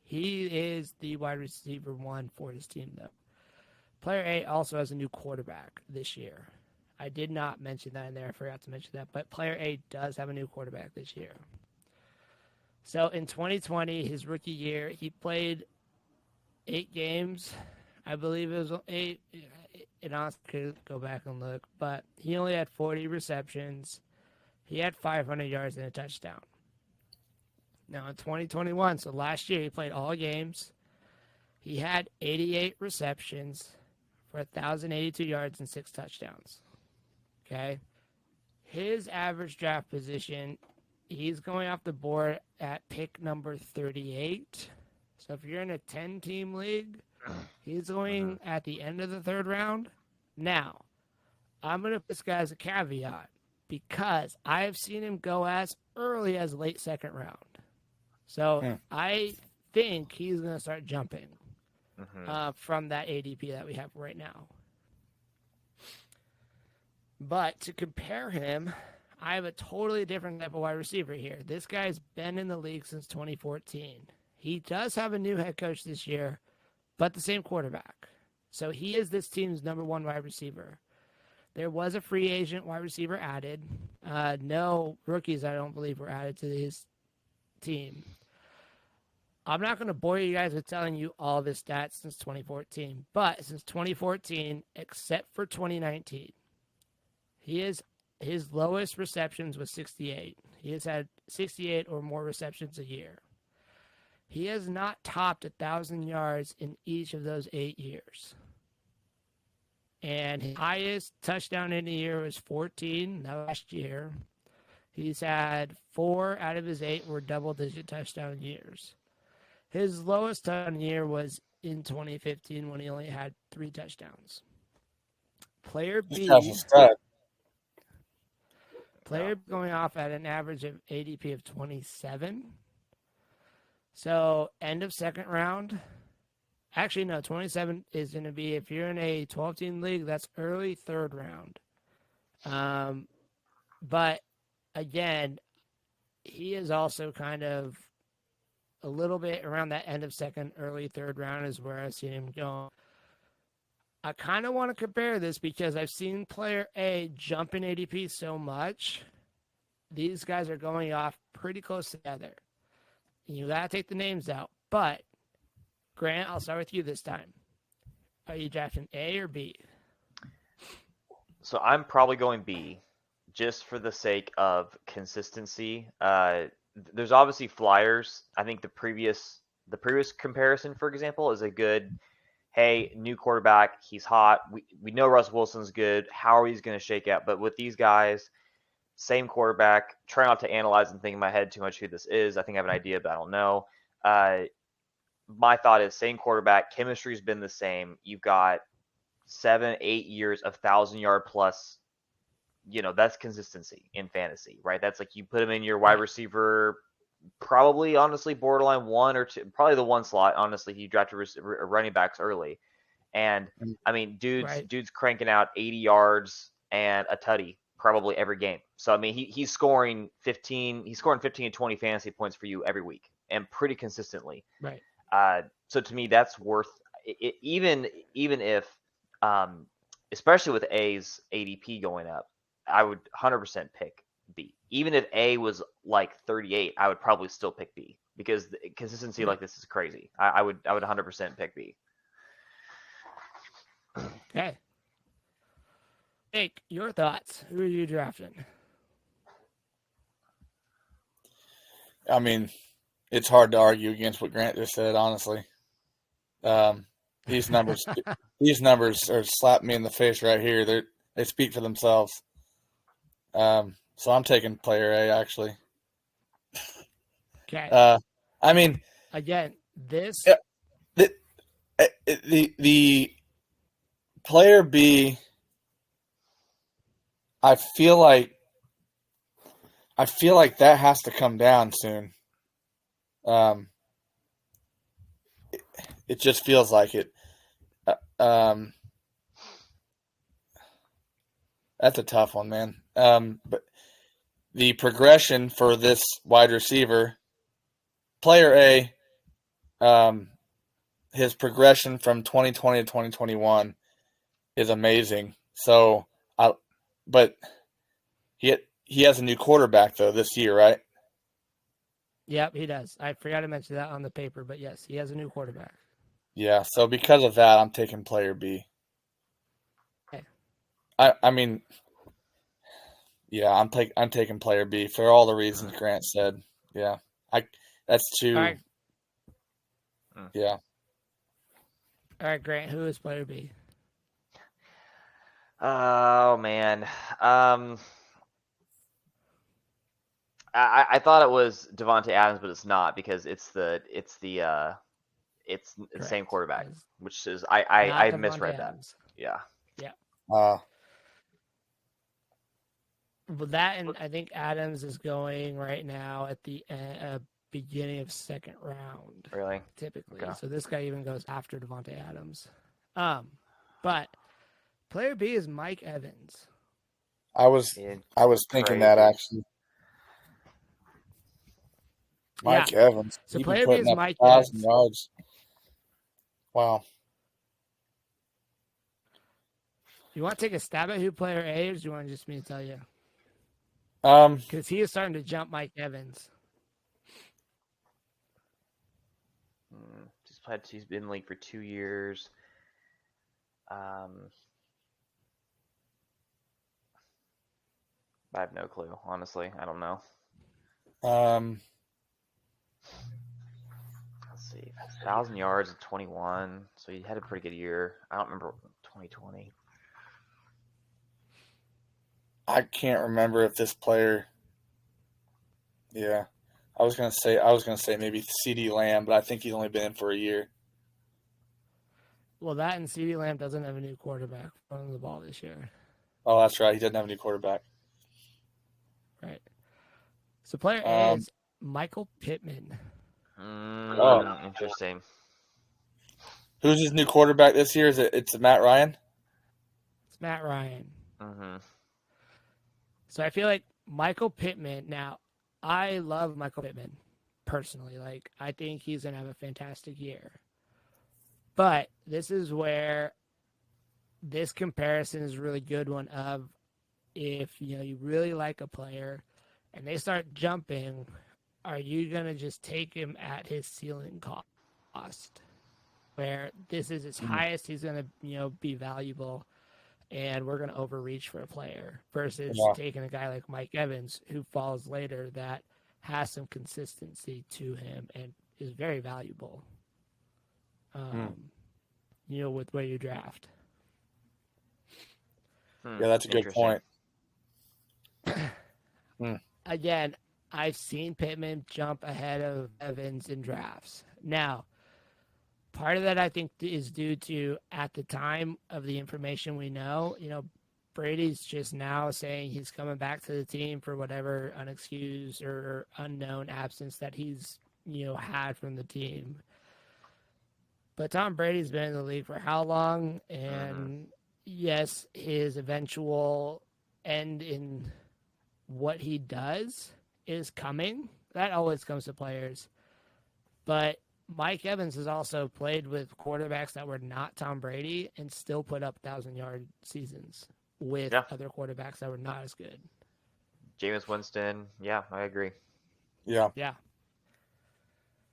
He is the wide receiver 1 for his team, though. Player A also has a new quarterback this year. I did not mention that in there. I forgot to mention that. But Player A does have a new quarterback this year. So in 2020, his rookie year, he played 8 games. I believe it was 8. It honestly could go back and look. But he only had 40 receptions. He had 500 yards and a touchdown. Now in 2021, so last year, he played all games. He had 88 receptions for 1,082 yards and 6 touchdowns. Okay? His average draft position, he's going off the board at pick number 38. So if you're in a 10-team league, he's going at the end of the 3rd round. Now, I'm going to put this guy as a caveat because I have seen him go as early as late 2nd round. So I think he's going to start jumping from that ADP that we have right now. But to compare him, I have a totally different type of wide receiver here. This guy's been in the league since 2014. He does have a new head coach this year, but the same quarterback. So he is this team's number 1 wide receiver. There was a free agent wide receiver added. No rookies, I don't believe, were added to his team. I'm not going to bore you guys with telling you all of his stats since 2014, but since 2014, except for 2019, his lowest receptions was 68. He has had 68 or more receptions a year. He has not topped 1,000 yards in each of those 8 years. And his highest touchdown in a year was 14 last year. He's had 4 out of his 8 were double-digit touchdown years. His lowest touchdown year was in 2015 when he only had 3 touchdowns. Player B going off at an average of ADP of 27. So end of 2nd round. Actually, no, 27 is going to be, if you're in a 12-team league, that's early 3rd round. But again, he is also kind of a little bit around that end of second, early third round is where I've seen him go. I kind of want to compare this because I've seen player A jump in ADP so much. These guys are going off pretty close together. You got to take the names out. But, Grant, I'll start with you this time. Are you drafting A or B? So I'm probably going B, just for the sake of consistency. There's obviously flyers. I think the previous comparison, for example, is a good, hey, new quarterback, he's hot. We know Russ Wilson's good. How are he going to shake out? But with these guys, same quarterback. Try not to analyze and think in my head too much who this is. I think I have an idea, but I don't know. My thought is same quarterback. Chemistry's been the same. You've got 7-8 years of 1,000-yard plus. That's consistency in fantasy, right? That's like you put him in your wide receiver, probably honestly borderline 1 or 2, probably the 1 slot. Honestly, he drafted running backs early, and I mean, dude's cranking out 80 yards and a tutty probably every game. So I mean, he's scoring 15. He's scoring 15 and 20 fantasy points for you every week, and pretty consistently. Right. So to me, that's worth it, even if, especially with A's ADP going up, I would 100% pick B. Even if A was like 38, I would probably still pick B because the consistency like this is crazy. I would 100% pick B. Okay. Jake, your thoughts. Who are you drafting? I mean, it's hard to argue against what Grant just said, honestly. These numbers are slapping me in the face right here. They speak for themselves. So I'm taking player A, actually. Okay. I mean, again, this the player B. I feel like that has to come down soon. It just feels like it. That's a tough one, man. But the progression for this wide receiver, player A, his progression from 2020 to 2021 is amazing. So, but he has a new quarterback though this year, right? Yep, he does. I forgot to mention that on the paper, but yes, he has a new quarterback. Yeah, so because of that, I'm taking player B. Okay. I mean, yeah, I'm taking player B for all the reasons Grant said. Yeah, that's too. All right. Yeah. All right, Grant. Who is player B? Oh man, I thought it was Davante Adams, but it's not because it's the same quarterback, which is I misread Adams. that. Yeah. Yeah. Well, that and I think Adams is going right now at the beginning of second round. Really? Typically. Okay. So this guy even goes after Davante Adams. But player B is Mike Evans. I was thinking that actually. Mike Evans. So player B is Mike 1,000 yards. Wow. You want to take a stab at who player A is, or do you want just me to tell you? Because he is starting to jump Mike Evans. He's been in the league for 2 years. I have no clue, honestly. I don't know. Let's see. 1,000 yards at 21. So he had a pretty good year. I don't remember 2020. I can't remember if this player. Yeah, I was gonna say maybe CeeDee Lamb, but I think he's only been in for a year. Well, that and CeeDee Lamb doesn't have a new quarterback running the ball this year. Oh, that's right. He doesn't have a new quarterback. Right. So player A is Michael Pittman. Interesting. Who's his new quarterback this year? It's Matt Ryan? It's Matt Ryan. Mm-hmm. So I feel like Michael Pittman, now, I love Michael Pittman personally. Like, I think he's going to have a fantastic year. But this is where this comparison is a really good one of if, you really like a player and they start jumping, are you going to just take him at his ceiling cost? Where this is his highest, he's going to, be valuable, and we're going to overreach for a player versus taking a guy like Mike Evans who falls later that has some consistency to him and is very valuable, with where you draft. Yeah, that's a good point. Again, I've seen Pittman jump ahead of Evans in drafts. Now, part of that I think is due to at the time of the information we know, Brady's just now saying he's coming back to the team for whatever unexcused or unknown absence that he's, had from the team. But Tom Brady's been in the league for how long? And yes, his eventual end in what he does is coming. That always comes to players. But Mike Evans has also played with quarterbacks that were not Tom Brady and still put up 1,000-yard seasons with other quarterbacks that were not as good. Jameis Winston. Yeah, I agree. Yeah. Yeah.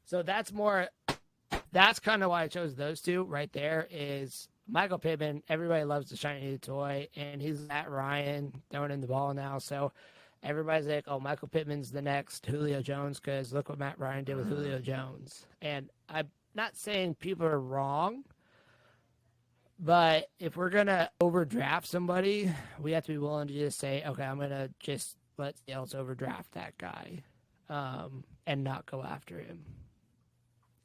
So that's kind of why I chose those two right there is Michael Pittman. Everybody loves the shiny new toy, and he's Matt Ryan throwing in the ball now. So everybody's like, oh, Michael Pittman's the next Julio Jones because look what Matt Ryan did with Julio Jones. And I'm not saying people are wrong, but if we're going to overdraft somebody, we have to be willing to just say, okay, I'm going to just let Sales overdraft that guy and not go after him.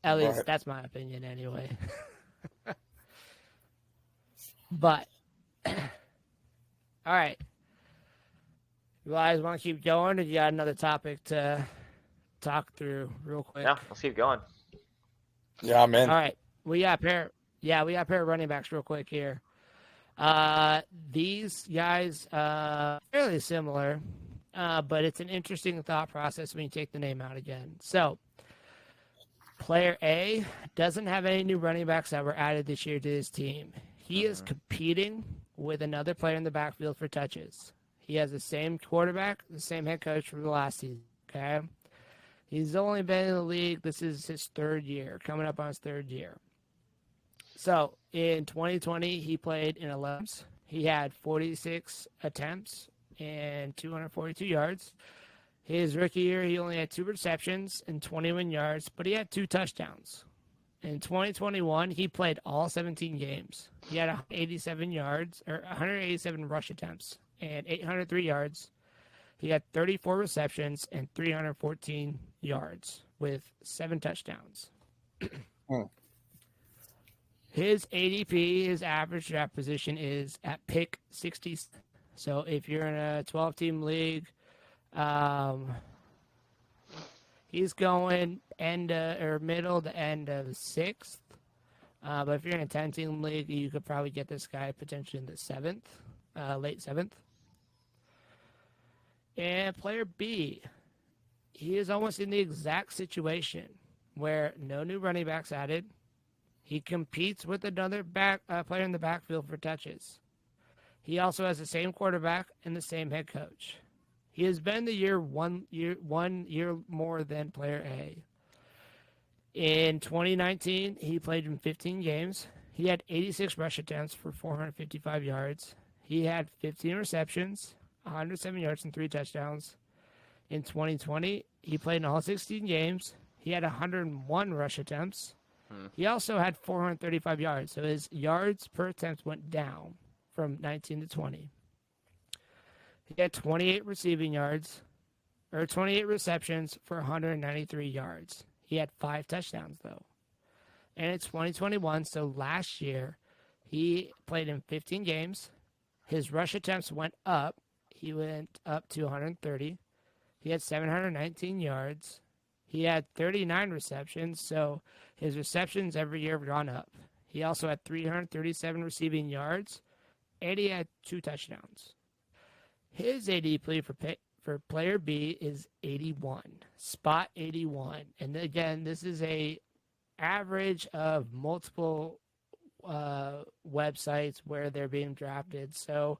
At least that's my opinion anyway. But, all right. You guys want to keep going, or you got another topic to talk through real quick? Yeah, let's keep going. Yeah, I'm in. All right. We got a pair of running backs real quick here. These guys, fairly similar, but it's an interesting thought process when you take the name out again. So, player A doesn't have any new running backs that were added this year to his team. He is competing with another player in the backfield for touches. He has the same quarterback, the same head coach from the last season, okay? He's only been in the league. This is his third year, coming up on his third year. So, in 2020, he played in 11. He had 46 attempts and 242 yards. His rookie year, he only had 2 receptions and 21 yards, but he had 2 touchdowns. In 2021, he played all 17 games. He had 187 rush attempts and 803 yards. He had 34 receptions and 314 yards with 7 touchdowns. His ADP, his average draft position, is at pick 60. So if you're in a 12-team league, he's going middle to end of 6th. But if you're in a 10-team league, you could probably get this guy potentially in the 7th, late 7th. And player B, he is almost in the exact situation where no new running backs added. He competes with another player in the backfield for touches. He also has the same quarterback and the same head coach. He has been one year more than player A. In 2019, he played in 15 games. He had 86 rush attempts for 455 yards. He had 15 receptions, 107 yards, and 3 touchdowns. In 2020, he played in all 16 games. He had 101 rush attempts. He also had 435 yards, so his yards per attempt went down from 19 to 20. He had 28 receptions for 193 yards. He had 5 touchdowns, though. And it's 2021, so last year, he played in 15 games. His rush attempts went up. He went up to 130. He had 719 yards. He had 39 receptions, so his receptions every year have gone up. He also had 337 receiving yards, and he had 2 touchdowns. His ADP for for player B is 81, spot 81. And again, this is a average of multiple websites where they're being drafted. So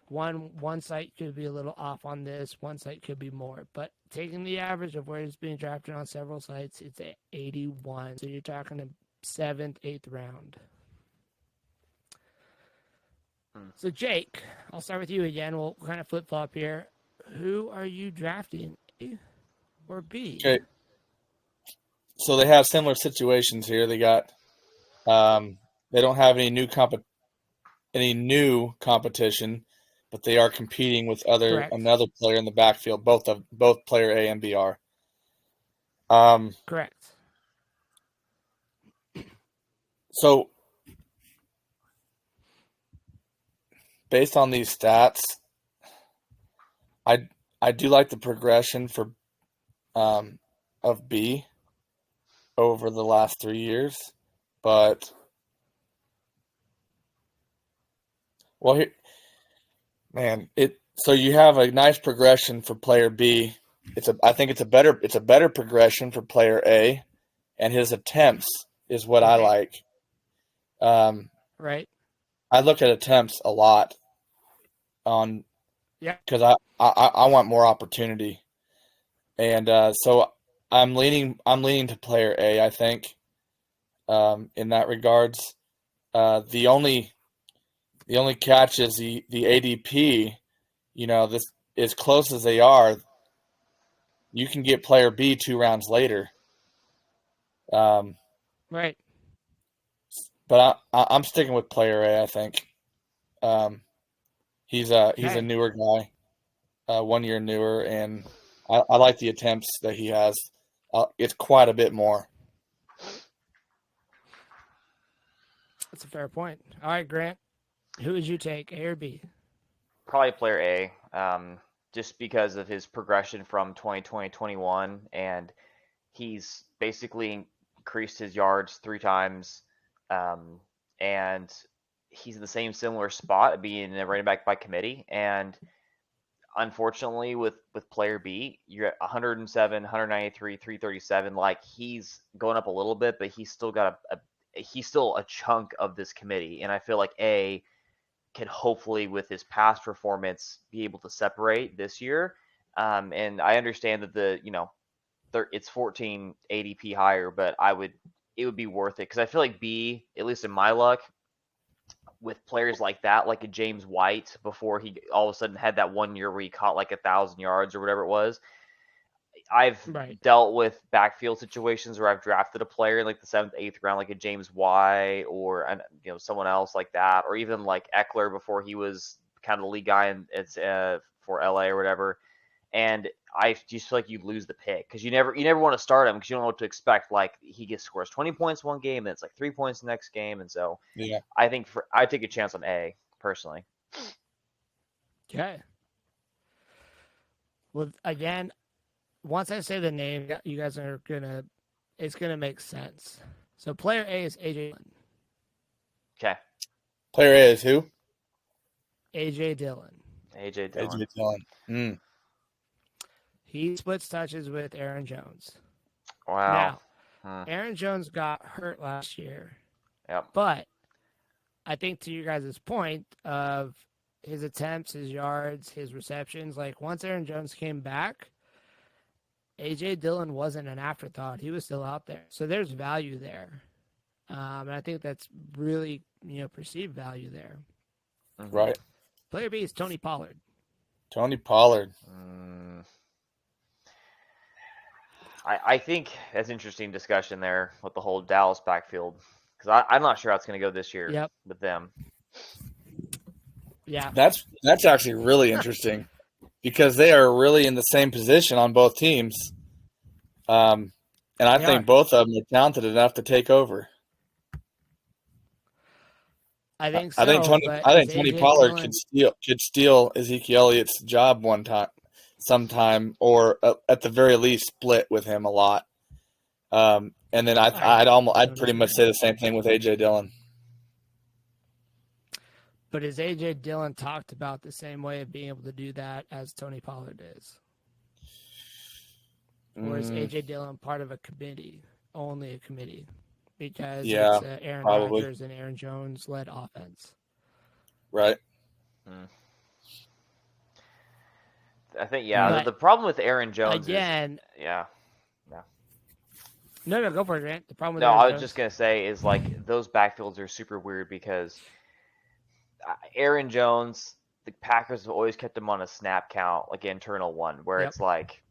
one site could be a little off on this, one site could be more. But taking the average of where it's being drafted on several sites, it's at 81. So you're talking a 7th, 8th round. So Jake, I'll start with you again. We'll kind of flip-flop here. Who are you drafting, A or B? Okay. So they have similar situations here. They got they don't have any new competition, but they are competing with another player in the backfield. Both player A and B are. Correct. So based on these stats, I do like the progression for of B over the last 3 years, but so you have a nice progression for player B. I think it's a better progression for player A, and his attempts is what I like. Right. I look at attempts a lot because I want more opportunity, and so I'm leaning to player A. I think in that regards, the only catch is the ADP. This as close as they are, you can get player B 2 rounds later. Right. But I'm sticking with player A. I think he's a newer guy, 1 year newer, and I like the attempts that he has. It's quite a bit more. That's a fair point. All right, Grant, who would you take, A or B? Probably player A, just because of his progression from 2020-21, and he's basically increased his yards 3 times, and he's in the similar spot, being a running back by committee. And unfortunately, with player B, you're at 107, 193, 337. Like, he's going up a little bit, but he's still got he's still a chunk of this committee. And I feel like A can hopefully, with his past performance, be able to separate this year. And I understand that it's 14 ADP higher, but it would be worth it, because I feel like B, at least in my luck, with players like that, like a James White, before he all of a sudden had that 1 year where he caught like 1,000 yards or whatever it was. I've dealt with backfield situations where I've drafted a player in like the 7th, 8th round, like a James Y or someone else like that, or even like Eckler before he was kind of the lead guy and it's for LA or whatever. And I just feel like you lose the pick because you never want to start him because you don't know what to expect. Like, he scores 20 points one game, and it's like 3 points the next game, and so I think I'd take a chance on A personally. Okay. Well, again, once I say the name, you guys it's gonna make sense. So player A is AJ Dillon. Okay. Player A is who? AJ Dillon. AJ Dillon. AJ Dillon. He splits touches with Aaron Jones. Wow. Now, Aaron Jones got hurt last year. Yep. But I think, to you guys' point of his attempts, his yards, his receptions, like, once Aaron Jones came back, AJ Dillon wasn't an afterthought. He was still out there. So there's value there. And I think that's really, perceived value there. Right. Player B is Tony Pollard. Tony Pollard. I think that's interesting discussion there with the whole Dallas backfield, because I'm not sure how it's going to go this year with them. Yeah. That's actually really interesting because they are really in the same position on both teams. And I think both of them are talented enough to take over. I think so. I think Tony Pollard could steal Ezekiel Elliott's job sometime, or at the very least split with him a lot. And then I'd pretty much say the same thing with AJ Dillon. But is AJ Dillon talked about the same way of being able to do that as Tony Pollard is? Or is A.J. Dillon part of a committee, only a committee? Because yeah, it's Aaron probably. Rodgers and Aaron Jones-led offense. Right. I think, the problem with Aaron Jones again, is... Yeah. No, go for it, Grant. The problem with I was just going to say is, like, those backfields are super weird because Aaron Jones, the Packers have always kept him on a snap count, like an internal one, where it's like,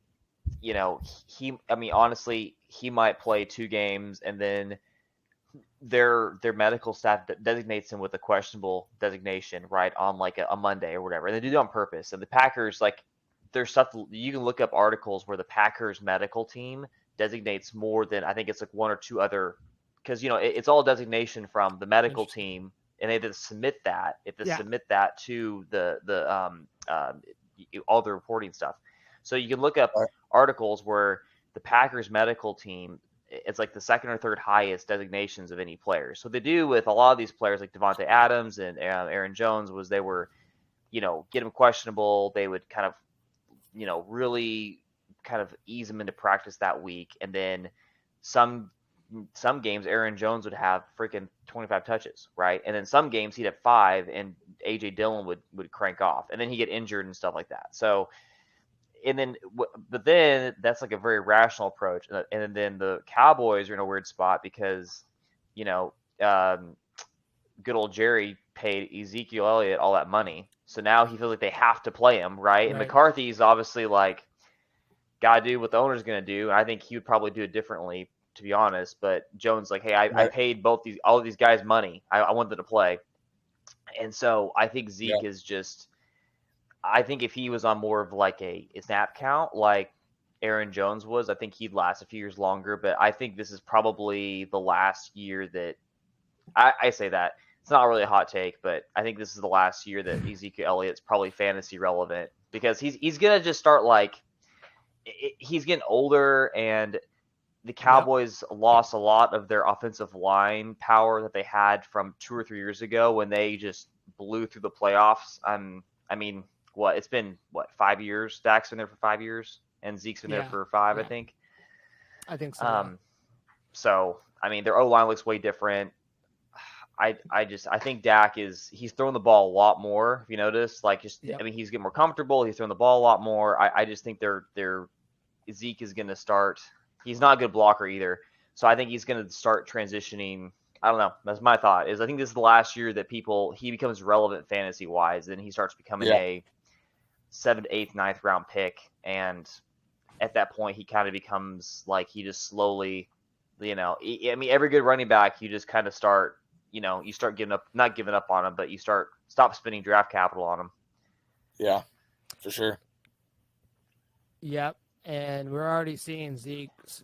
honestly, he might play 2 games and then their medical staff designates him with a questionable designation, right, on like a Monday or whatever. And they do it on purpose. And the Packers, like, there's stuff you can look up articles where the Packers medical team designates more than, I think it's like 1 or 2 other, because it's all designation from the medical team, and they have to submit that. Submit that to the all the reporting stuff. So you can look up articles where the Packers medical team, it's like the 2nd or 3rd highest designations of any player. So they do with a lot of these players like Devontae Adams and Aaron Jones was they were, get them questionable. They would kind of, really kind of ease them into practice that week. And then some games Aaron Jones would have freaking 25 touches, right? And then some games he'd have 5 and A.J. Dillon would crank off. And then he'd get injured and stuff like that. So, but then that's like a very rational approach. And then the Cowboys are in a weird spot because, good old Jerry paid Ezekiel Elliott all that money. So now he feels like they have to play him, right? And McCarthy's obviously like, gotta do what the owner's going to do. And I think he would probably do it differently, to be honest. But Jones like, hey, I paid all of these guys money. I want them to play. And so I think Zeke is just, I think if he was on more of like a snap count, like Aaron Jones was, I think he'd last a few years longer. But I think this is probably the last year that I say that. It's not really a hot take, but I think this is the last year that Ezekiel Elliott's probably fantasy relevant because he's going to just start like, he's getting older and the Cowboys lost a lot of their offensive line power that they had from 2 or 3 years ago when they just blew through the playoffs. It's been 5 years? Dak's been there for 5 years and Zeke's been there for 5, I think. I think so. So, their O-line looks way different. I think Dak he's throwing the ball a lot more. If you notice, he's getting more comfortable. He's throwing the ball a lot more. I just think Zeke is going to start. He's not a good blocker either. So I think he's going to start transitioning. I don't know. That's my thought I think this is the last year that he becomes relevant fantasy wise. And he starts becoming a 7th, 8th, 9th round pick. And at that point he kind of becomes like, he just slowly, every good running back, you just kind of start, you start not giving up on him, but you stop spending draft capital on him. Yeah, for sure. Yep. And we're already seeing Zeke's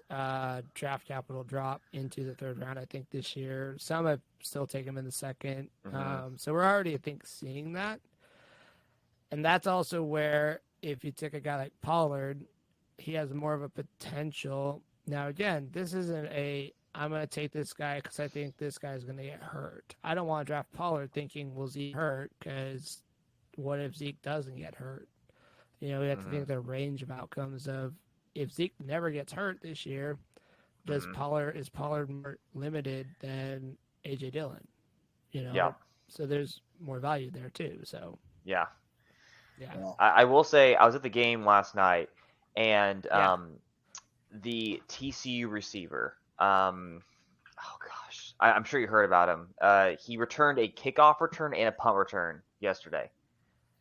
draft capital drop into the 3rd round, I think, this year. Some have still taken him in the 2nd. Mm-hmm. So we're already, I think, seeing that. And that's also where, if you take a guy like Pollard, he has more of a potential. Now, again, this isn't I'm going to take this guy because I think this guy's going to get hurt. I don't want to draft Pollard thinking, will Zeke hurt? Because what if Zeke doesn't get hurt? We have to think the range of outcomes of if Zeke never gets hurt this year, is Pollard more limited than A.J. Dillon? So there's more value there too. So yeah. I will say I was at the game last night, and the TCU receiver. I'm sure you heard about him. He returned a kickoff return and a punt return yesterday.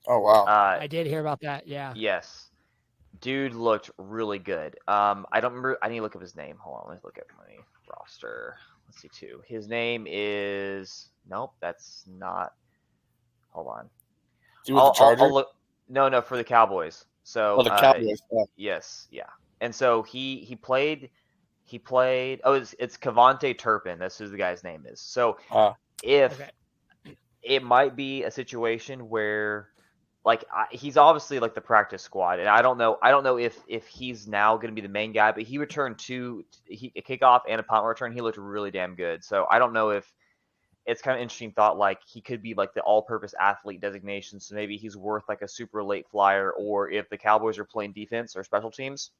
Oh, wow. I did hear about that, yeah. Yes. Dude looked really good. I don't remember. I need to look up his name. Hold on. Let me look at my roster. Let's see, too. His name is... Nope, that's not... Hold on. Do with the Chargers? I'll look... No, for the Cowboys. So, the Cowboys. Yes, yeah. And so he played... Oh, it's Cavante Turpin. That's who the guy's name is. So it might be a situation where... he's obviously like the practice squad, and I don't know if he's now going to be the main guy, but he returned a kickoff and a punt return. He looked really damn good. So I don't know if it's kind of interesting thought, like he could be like the all-purpose athlete designation. So maybe he's worth like a super late flyer, or if the Cowboys are playing defense or special teams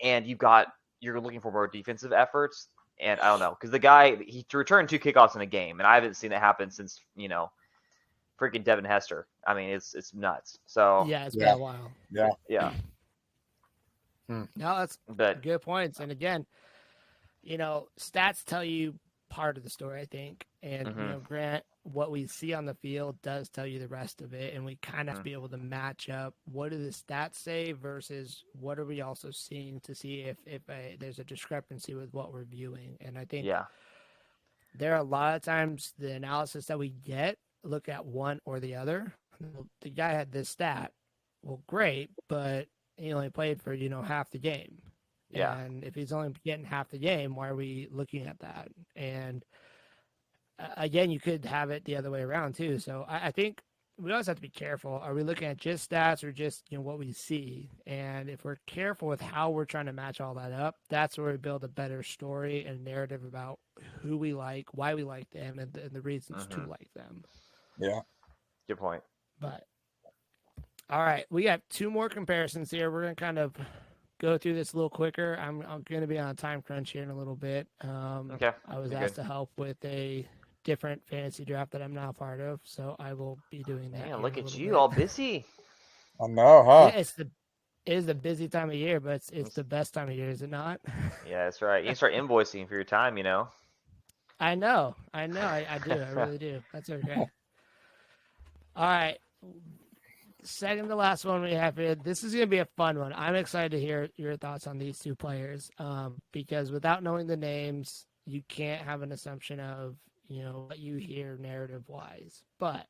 and you're looking for more defensive efforts. And I don't know, because the guy, he returned 2 kickoffs in a game, and I haven't seen it happen since, freaking Devin Hester. I mean, it's nuts. So yeah, it's been a while. Yeah. No, that's good points. And again, stats tell you part of the story, I think. And, Grant, what we see on the field does tell you the rest of it. And we kind of have to be able to match up what do the stats say versus what are we also seeing to see if there's a discrepancy with what we're viewing. And I think there are a lot of times the analysis that we get look at one or the other. The guy had this stat. Well, great, but he only played for, half the game. Yeah. And if he's only getting half the game, why are we looking at that? And again, you could have it the other way around too. So I think we always have to be careful. Are we looking at just stats or just what we see? And if we're careful with how we're trying to match all that up, that's where we build a better story and narrative about who we like, why we like them, and the reasons to like them. Yeah, good point. But all right, we got 2 more comparisons here. We're gonna kind of go through this a little quicker. I'm going to be on a time crunch here in a little bit. Okay. I was asked to help with a different fantasy draft that I'm not a part of, so I will be doing that. Man, look at you, all busy. I know, huh? Yeah, it is the busy time of year, but it's the best time of year, is it not? Yeah, that's right. You can start invoicing for your time, I know. I do. I really do. That's okay. All right. Second to last one we have here. This is going to be a fun one. I'm excited to hear your thoughts on these 2 players because without knowing the names, you can't have an assumption of, what you hear narrative-wise. But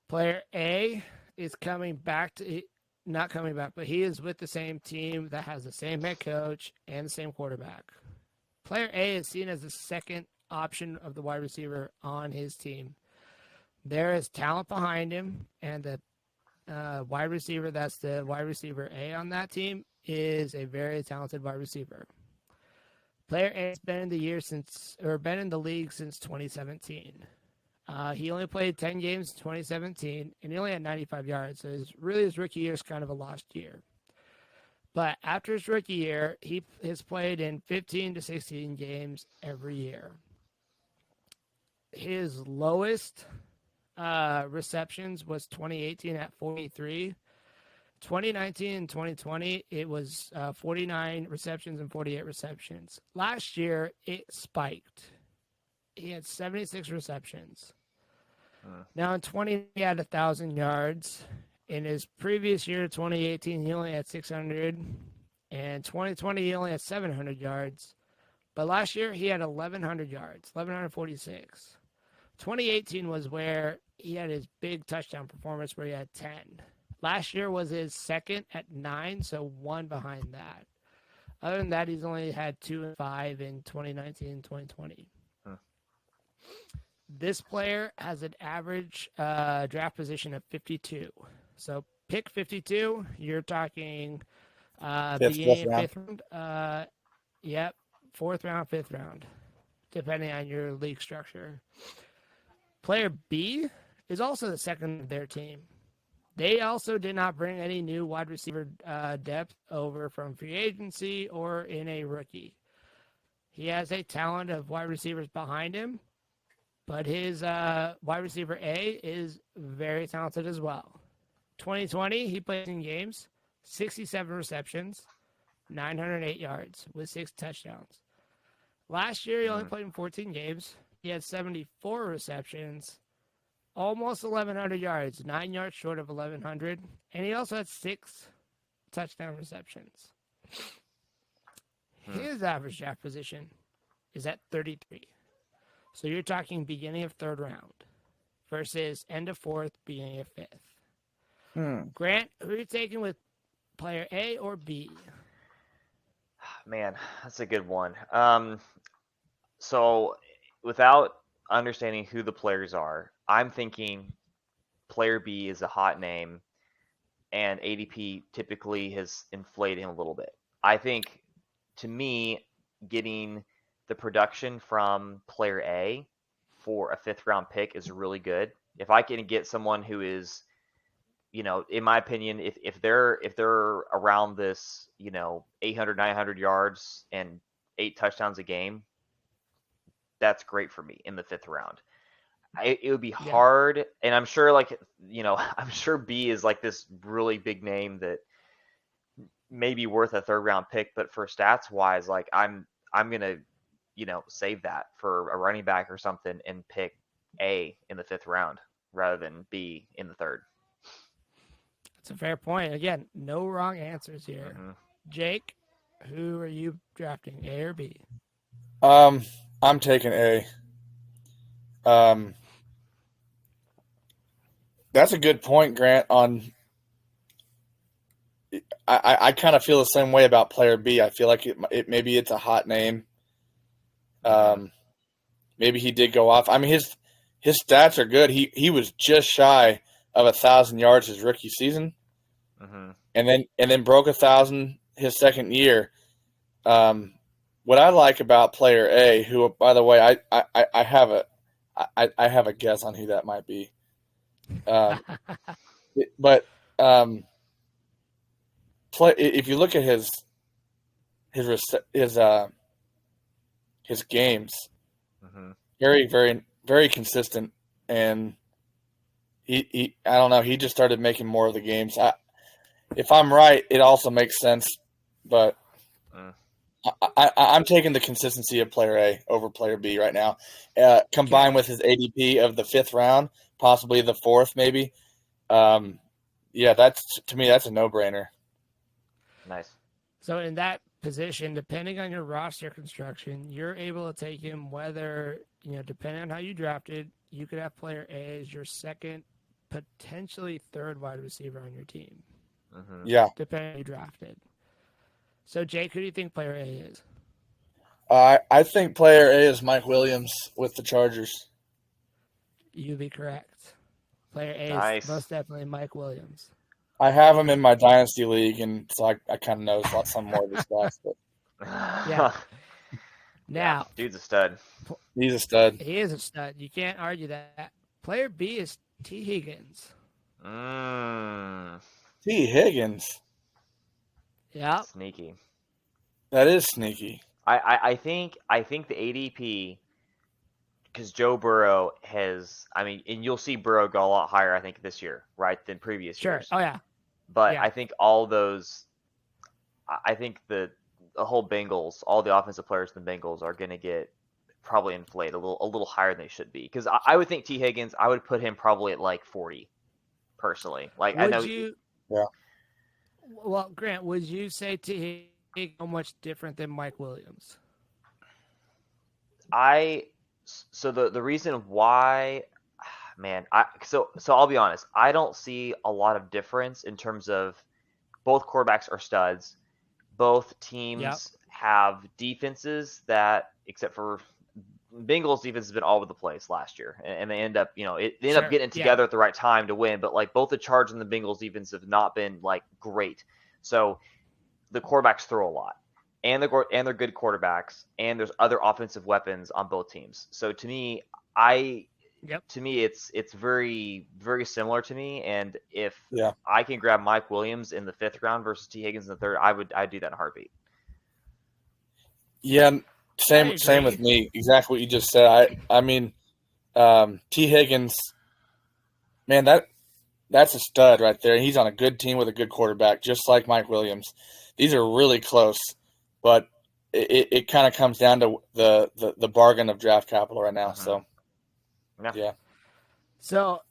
player A is not coming back, but he is with the same team that has the same head coach and the same quarterback. Player A is seen as the second option of the wide receiver on his team. There is talent behind him, and the wide receiver that's the wide receiver A on that team is a very talented wide receiver. Player A has been in the league since 2017. He only played 10 games in 2017, and he only had 95 yards. So his rookie year is kind of a lost year. But after his rookie year, he has played in 15 to 16 games every year. His lowest receptions was 2018 at 43. 2019 and 2020, it was 49 receptions and 48 receptions. Last year, it spiked. He had 76 receptions. Now in 20, he had 1,000 yards. In his previous year, 2018, he only had 600. And 2020, he only had 700 yards. But last year, he had 1,100 yards, 1,146. 2018 was where he had his big touchdown performance where he had 10. Last year was his second at 9, so 1 behind that. Other than that, he's only had 2 and 5 in 2019 and 2020. This player has an average draft position of 52. So pick 52, you're talking beginning of 5th round. Yep, 4th round, 5th round, depending on your league structure. Player B is also the second of their team. They also did not bring any new wide receiver depth over from free agency or in a rookie. He has a talent of wide receivers behind him, but his wide receiver A is very talented as well. 2020, he played in games, 67 receptions, 908 yards with 6 touchdowns. Last year, he only played in 14 games. He had 74 receptions, almost 1,100 yards, 9 yards short of 1,100. And he also had 6 touchdown receptions. His average draft position is at 33. So you're talking beginning of 3rd round versus end of 4th, beginning of 5th. Grant, who are you taking with player A or B? Man, that's a good one. So without understanding who the players are, I'm thinking player B is a hot name, and ADP typically has inflated him a little bit. I think, to me, getting the production from player A for a 5th round pick is really good. If I can get someone who is in my opinion, if they're around this, 800, 900 yards and 8 touchdowns a game, that's great for me in the 5th round. It would be hard, and I'm sure I'm sure B is like this really big name that may be worth a 3rd round pick, but for stats wise, like I'm gonna save that for a running back or something and pick A in the 5th round rather than B in the 3rd. That's a fair point. Again, no wrong answers here. Mm-hmm. Jake, who are you drafting, A or B? I'm taking A. That's a good point, Grant. I kind of feel the same way about player B. I feel like maybe it's a hot name. Maybe he did go off. I mean, his stats are good. He was just shy of 1,000 yards his rookie season, and then broke 1,000 his second year. What I like about player A, who, by the way, I have a guess on who that might be. But if you look at his games, very, very, very consistent, and he I don't know, he just started making more of the games. If I'm right, it also makes sense, but I'm taking the consistency of player A over player B right now, combined with his ADP of the 5th round, possibly the 4th, maybe. To me, that's a no-brainer. Nice. So in that position, depending on your roster construction, you're able to take him whether, depending on how you drafted, you could have player A as your 2nd, potentially 3rd wide receiver on your team. Yeah. Depending on how you drafted. So, Jake, who do you think player A is? I think player A is Mike Williams with the Chargers. You'd be correct. Player A Nice. is most definitely Mike Williams. I have him in my Dynasty League, and so I kind of know some more of his stuff. But... Yeah. Now, dude's a stud. He's a stud. He is a stud. You can't argue that. Player B is T. Higgins. T. Higgins. Yeah. Sneaky. That is sneaky. I think the ADP, because Joe Burrow has, and you'll see Burrow go a lot higher, I think, this year, right, than previous years. Oh, yeah. But I think all those, I think the whole Bengals, all the offensive players in the Bengals are going to get probably inflated a little higher than they should be. Because I would think T. Higgins, I would put him probably at like 40, personally. Like, would I know. Yeah. Well, Grant, would you say T. Higgins so much different than Mike Williams? So the reason why, man, so I'll be honest. I don't see a lot of difference in terms of both quarterbacks are studs. Both teams have defenses that, except for Bengals defense, has been all over the place last year, and they end up, they end up getting together at the right time to win. But like both the Chargers and the Bengals defense have not been like great. So the quarterbacks throw a lot. And they're good quarterbacks, and there's other offensive weapons on both teams. So to me, it's very, very similar to me. And if I can grab Mike Williams in the 5th round versus T. Higgins in the 3rd, I'd do that in a heartbeat. Yeah, same with me. Exactly what you just said. T. Higgins, man, that's a stud right there. He's on a good team with a good quarterback, just like Mike Williams. These are really close. But it kind of comes down to the bargain of draft capital right now. So, yeah. So,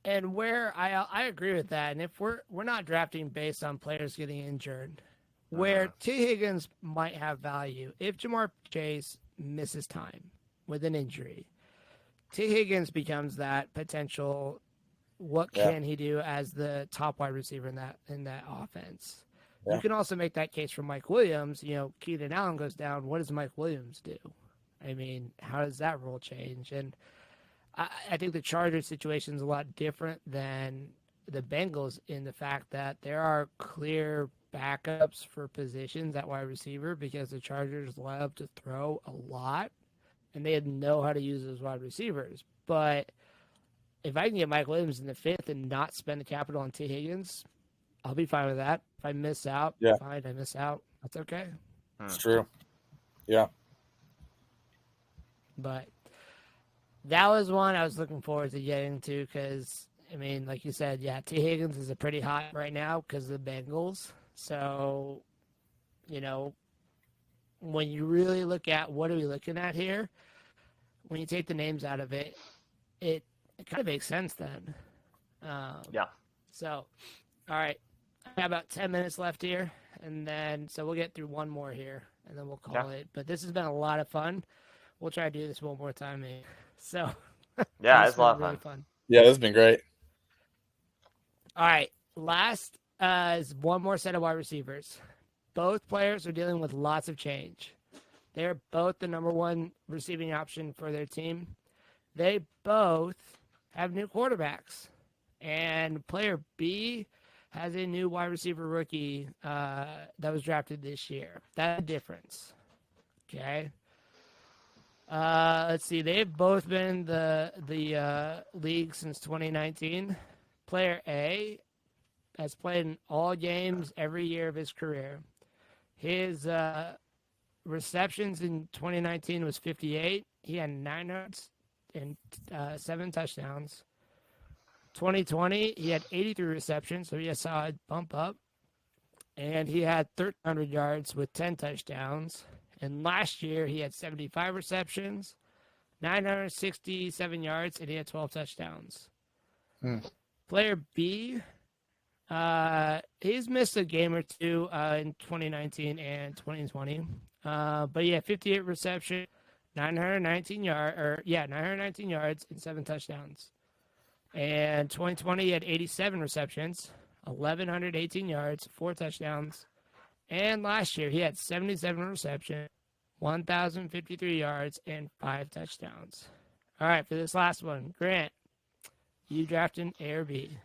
and where I agree with that, and if we're not drafting based on players getting injured, where T. Higgins might have value, if Jamar Chase misses time with an injury, T. Higgins becomes that potential. What can he do as the top wide receiver in that offense? You can also make that case for Mike Williams. Keenan Allen goes down. What does Mike Williams do? How does that role change? And I think the Chargers situation is a lot different than the Bengals in the fact that there are clear backups for positions at wide receiver because the Chargers love to throw a lot, and they know how to use those wide receivers. But if I can get Mike Williams in the 5th and not spend the capital on T. Higgins, I'll be fine with that. If I miss out, fine, I miss out. That's okay. It's true. Yeah. But that was one I was looking forward to getting to because, I mean, like you said, T. Higgins is a pretty hot right now because of the Bengals. So, you know, when you really look at what are we looking at here, when you take the names out of it, it kind of makes sense then. So, all right. I have about 10 minutes left here, and then so we'll get through one more here, and then we'll call it. But this has been a lot of fun. We'll try to do this one more time, maybe. So, yeah, it's a lot of fun. Yeah, this has been great. All right. Last is one more set of wide receivers. Both players are dealing with lots of change. They're both the number one receiving option for their team. They both have new quarterbacks. And player B has a new wide receiver rookie that was drafted this year. That's the difference. Okay. Let's see. They've both been the league since 2019. Player A has played in all games every year of his career. His receptions in 2019 was 58. He had 900 and 7 touchdowns. 2020, he had 83 receptions, so he had a solid bump up. And he had 1,300 yards with 10 touchdowns. And last year, he had 75 receptions, 967 yards, and he had 12 touchdowns. Player B, he's missed a game or two in 2019 and 2020. But he had 58 receptions, 919 yards, and 7 touchdowns. And 2020, he had 87 receptions, 1,118 yards, 4 touchdowns. And last year, he had 77 receptions, 1,053 yards, and 5 touchdowns. All right, for this last one, Grant, you drafted A or B?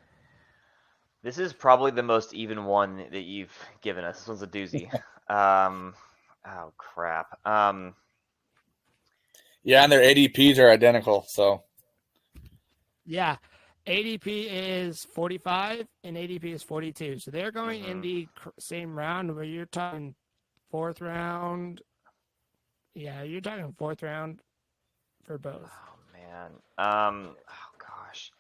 This is probably the most even one that you've given us. This one's a doozy. Oh, crap. Yeah, and their ADPs are identical, so. Yeah. ADP is 45 and ADP is 42. So they're going in the same round where you're talking 4th round. Yeah, you're talking 4th round for both. Oh, man. Oh, gosh.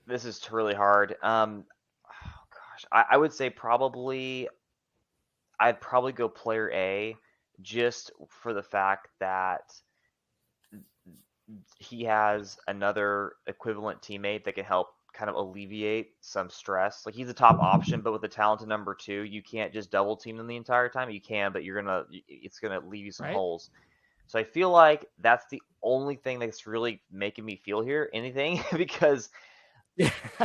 This is really hard. Oh, gosh. I would say I'd probably go player A just for the fact that he has another equivalent teammate that can help kind of alleviate some stress. Like, he's a top option, but with a talented number 2, you can't just double team them the entire time. You can, but it's gonna leave you some holes. So I feel like that's the only thing that's really making me feel here anything because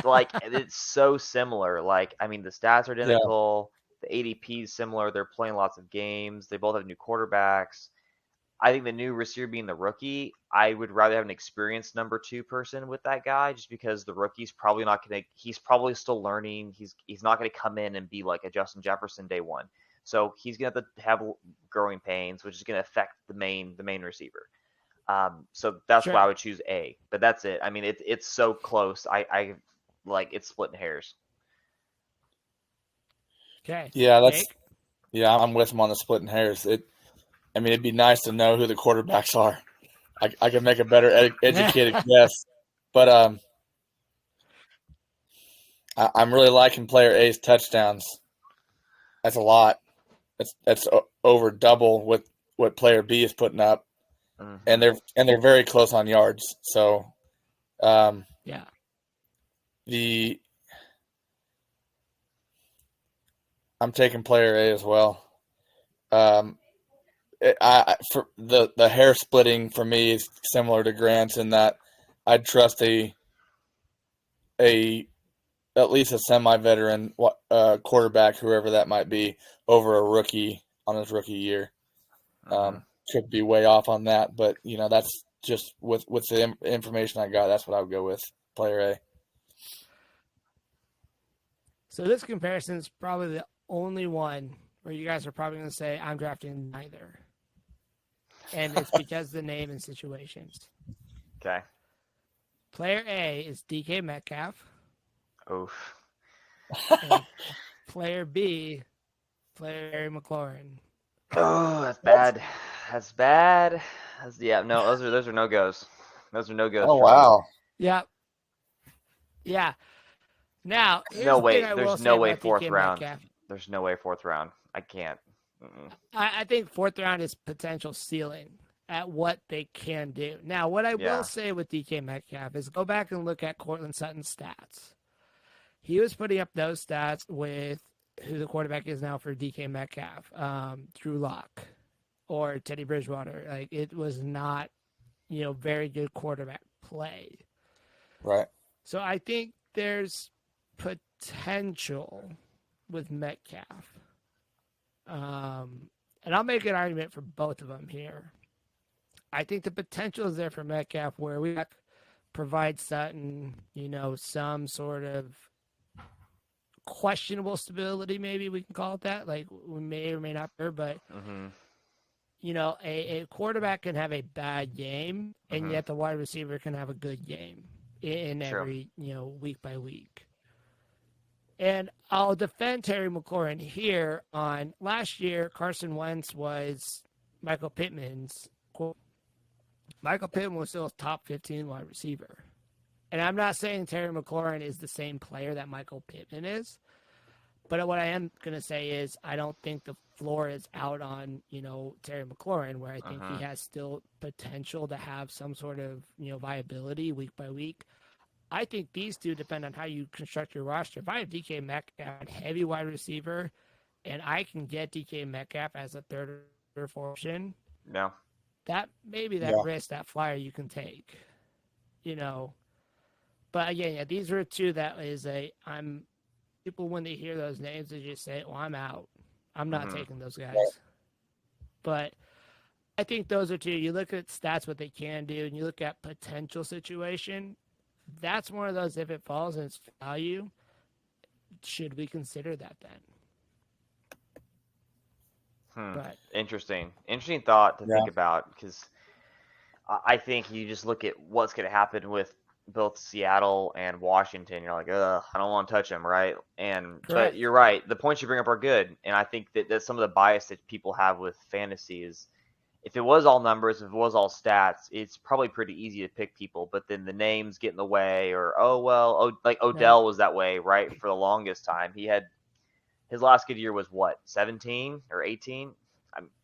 like it's so similar. Like, I mean, the stats are identical. The ADP is similar. They're playing lots of games. They both have new quarterbacks. I think the new receiver being the rookie, I would rather have an experienced number 2 person with that guy, just because the rookie's probably not going to. He's probably still learning. He's not going to come in and be like a Justin Jefferson day one. So he's going to have growing pains, which is going to affect the main receiver. So that's why I would choose A. But that's it. I mean, it's so close. I like it's splitting hairs. Okay. Yeah, I'm with him on the splitting hairs. It'd be nice to know who the quarterbacks are. I can make a better educated guess. But I'm really liking player A's touchdowns. That's a lot. That's over double what player B is putting up, and they're very close on yards. So, I'm taking player A as well. For the hair splitting for me is similar to Grant's in that I'd trust at least a semi-veteran quarterback, whoever that might be, over a rookie on his rookie year. Could be way off on that, but that's just with the information I got. That's what I would go with, player A. So this comparison is probably the only one where you guys are probably going to say I'm drafting neither, and it's because of the name and situations. Okay. Player A is DK Metcalf. Oof. And player B, player Terry McLaurin. Oh, that's bad. That's bad. No, those are no goes. Those are no goes. Oh wow. Yep. Yeah. Now, No way. There's no way fourth DK round. Metcalf. There's no way fourth round. I can't. I think fourth round is potential ceiling at what they can do. Now, what I will say with DK Metcalf is go back and look at Courtland Sutton's stats. He was putting up those stats with who the quarterback is now for DK Metcalf, Drew Lock or Teddy Bridgewater. Like, it was not, very good quarterback play. Right. So I think there's potential with Metcalf. And I'll make an argument for both of them here. I think the potential is there for Metcalf where we provide Sutton, some sort of questionable stability, maybe we can call it that. Like, we may or may not, but a quarterback can have a bad game, and yet the wide receiver can have a good game in every, week by week. And I'll defend Terry McLaurin here on last year. Carson Wentz was Michael Pittman's quote. Michael Pittman was still a top 15 wide receiver. And I'm not saying Terry McLaurin is the same player that Michael Pittman is. But what I am going to say is I don't think the floor is out on, Terry McLaurin, where I think he has still potential to have some sort of, viability week by week. I think these two depend on how you construct your roster. If I have DK Metcalf, heavy wide receiver, and I can get DK Metcalf as a third or fourth option, that maybe that risk, that flyer you can take, But again, these are two that is people when they hear those names, they just say, "Well, I'm out. I'm not taking those guys." Right. But I think those are two. You look at stats, what they can do, and you look at potential situation. That's one of those, if it falls in its value, should we consider that then? But, Interesting thought to think about, because I think you just look at what's going to happen with both Seattle and Washington. You're like, I don't want to touch them, right? But you're right. The points you bring up are good, and I think that some of the bias that people have with fantasy is, if it was all numbers, if it was all stats, it's probably pretty easy to pick people. But then the names get in the way, or like Odell was that way, right? For the longest time, he had his last good year was what, 17 or 18,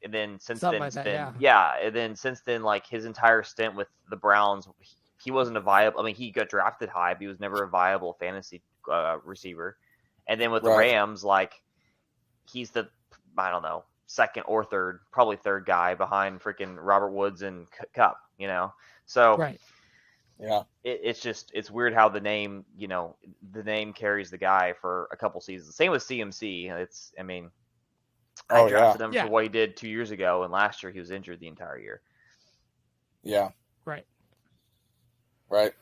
and then since something then like it's that, been and then since then, like, his entire stint with the Browns, he wasn't a viable. I mean, he got drafted high, but he was never a viable fantasy receiver. And then with the Rams, like, he's the, I don't know, second or third, probably third guy behind freaking Robert Woods and Kupp, So it's weird how the name, the name carries the guy for a couple seasons. Same with CMC. I drafted him for what he did 2 years ago, and last year he was injured the entire year. Yeah. Right.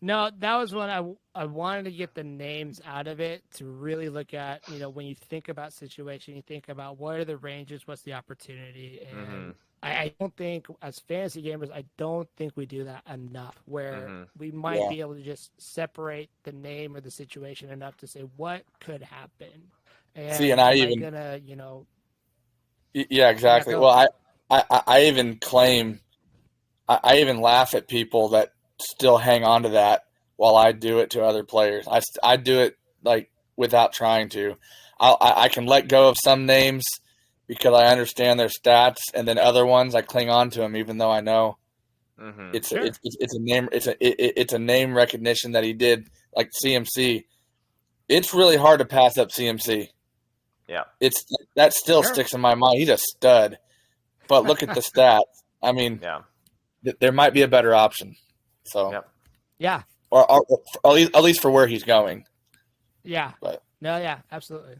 No, that was when I wanted to get the names out of it to really look at, when you think about situation, you think about what are the ranges, what's the opportunity. And I don't think, as fantasy gamers, I don't think we do that enough, where we might be able to just separate the name or the situation enough to say what could happen. And I even gonna, Yeah, exactly. Well, I even claim, I even laugh at people that still hang on to that while I do it to other players. I do it like without trying to. I can let go of some names because I understand their stats, and then other ones I cling on to them even though I know it's a name. It's a name recognition that he did, like CMC. It's really hard to pass up CMC. Yeah, that still sticks in my mind. He's a stud, but look at the stats. I mean, there might be a better option. So, or at least for where he's going. Yeah. Absolutely.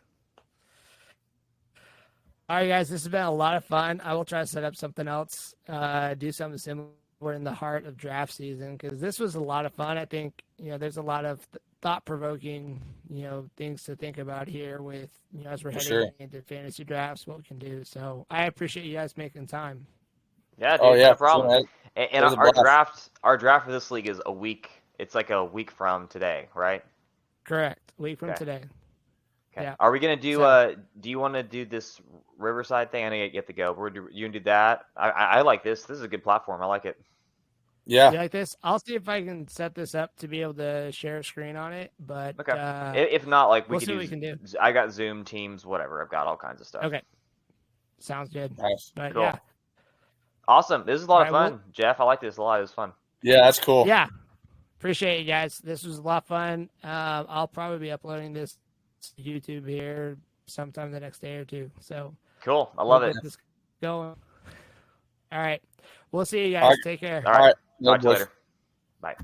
All right, guys, this has been a lot of fun. I will try to set up something else, do something similar in the heart of draft season, because this was a lot of fun. I think, there's a lot of thought-provoking, things to think about here with, as we're heading into fantasy drafts, what we can do. So I appreciate you guys making time. Yeah, dude, no problem. And our draft for this league is a week It's like a week from today, right? Correct. Week from today. Okay. Yeah. Are we gonna do? Do you want to do this Riverside thing? I know you get to go. You can do that. I like this. This is a good platform. I like it. Yeah. You like this? I'll see if I can set this up to be able to share a screen on it. But if not, like we'll see what we can do. I got Zoom, Teams, whatever. I've got all kinds of stuff. Okay. Sounds good. Nice. But cool. yeah. Awesome. This is a lot of fun, Jeff. I like this a lot. It was fun. Yeah, that's cool. Yeah. Appreciate you guys. This was a lot of fun. I'll probably be uploading this to YouTube here sometime the next day or two. So cool. I love it. Going. All right. We'll see you guys. Take care. All right. Talk to you later. Bye.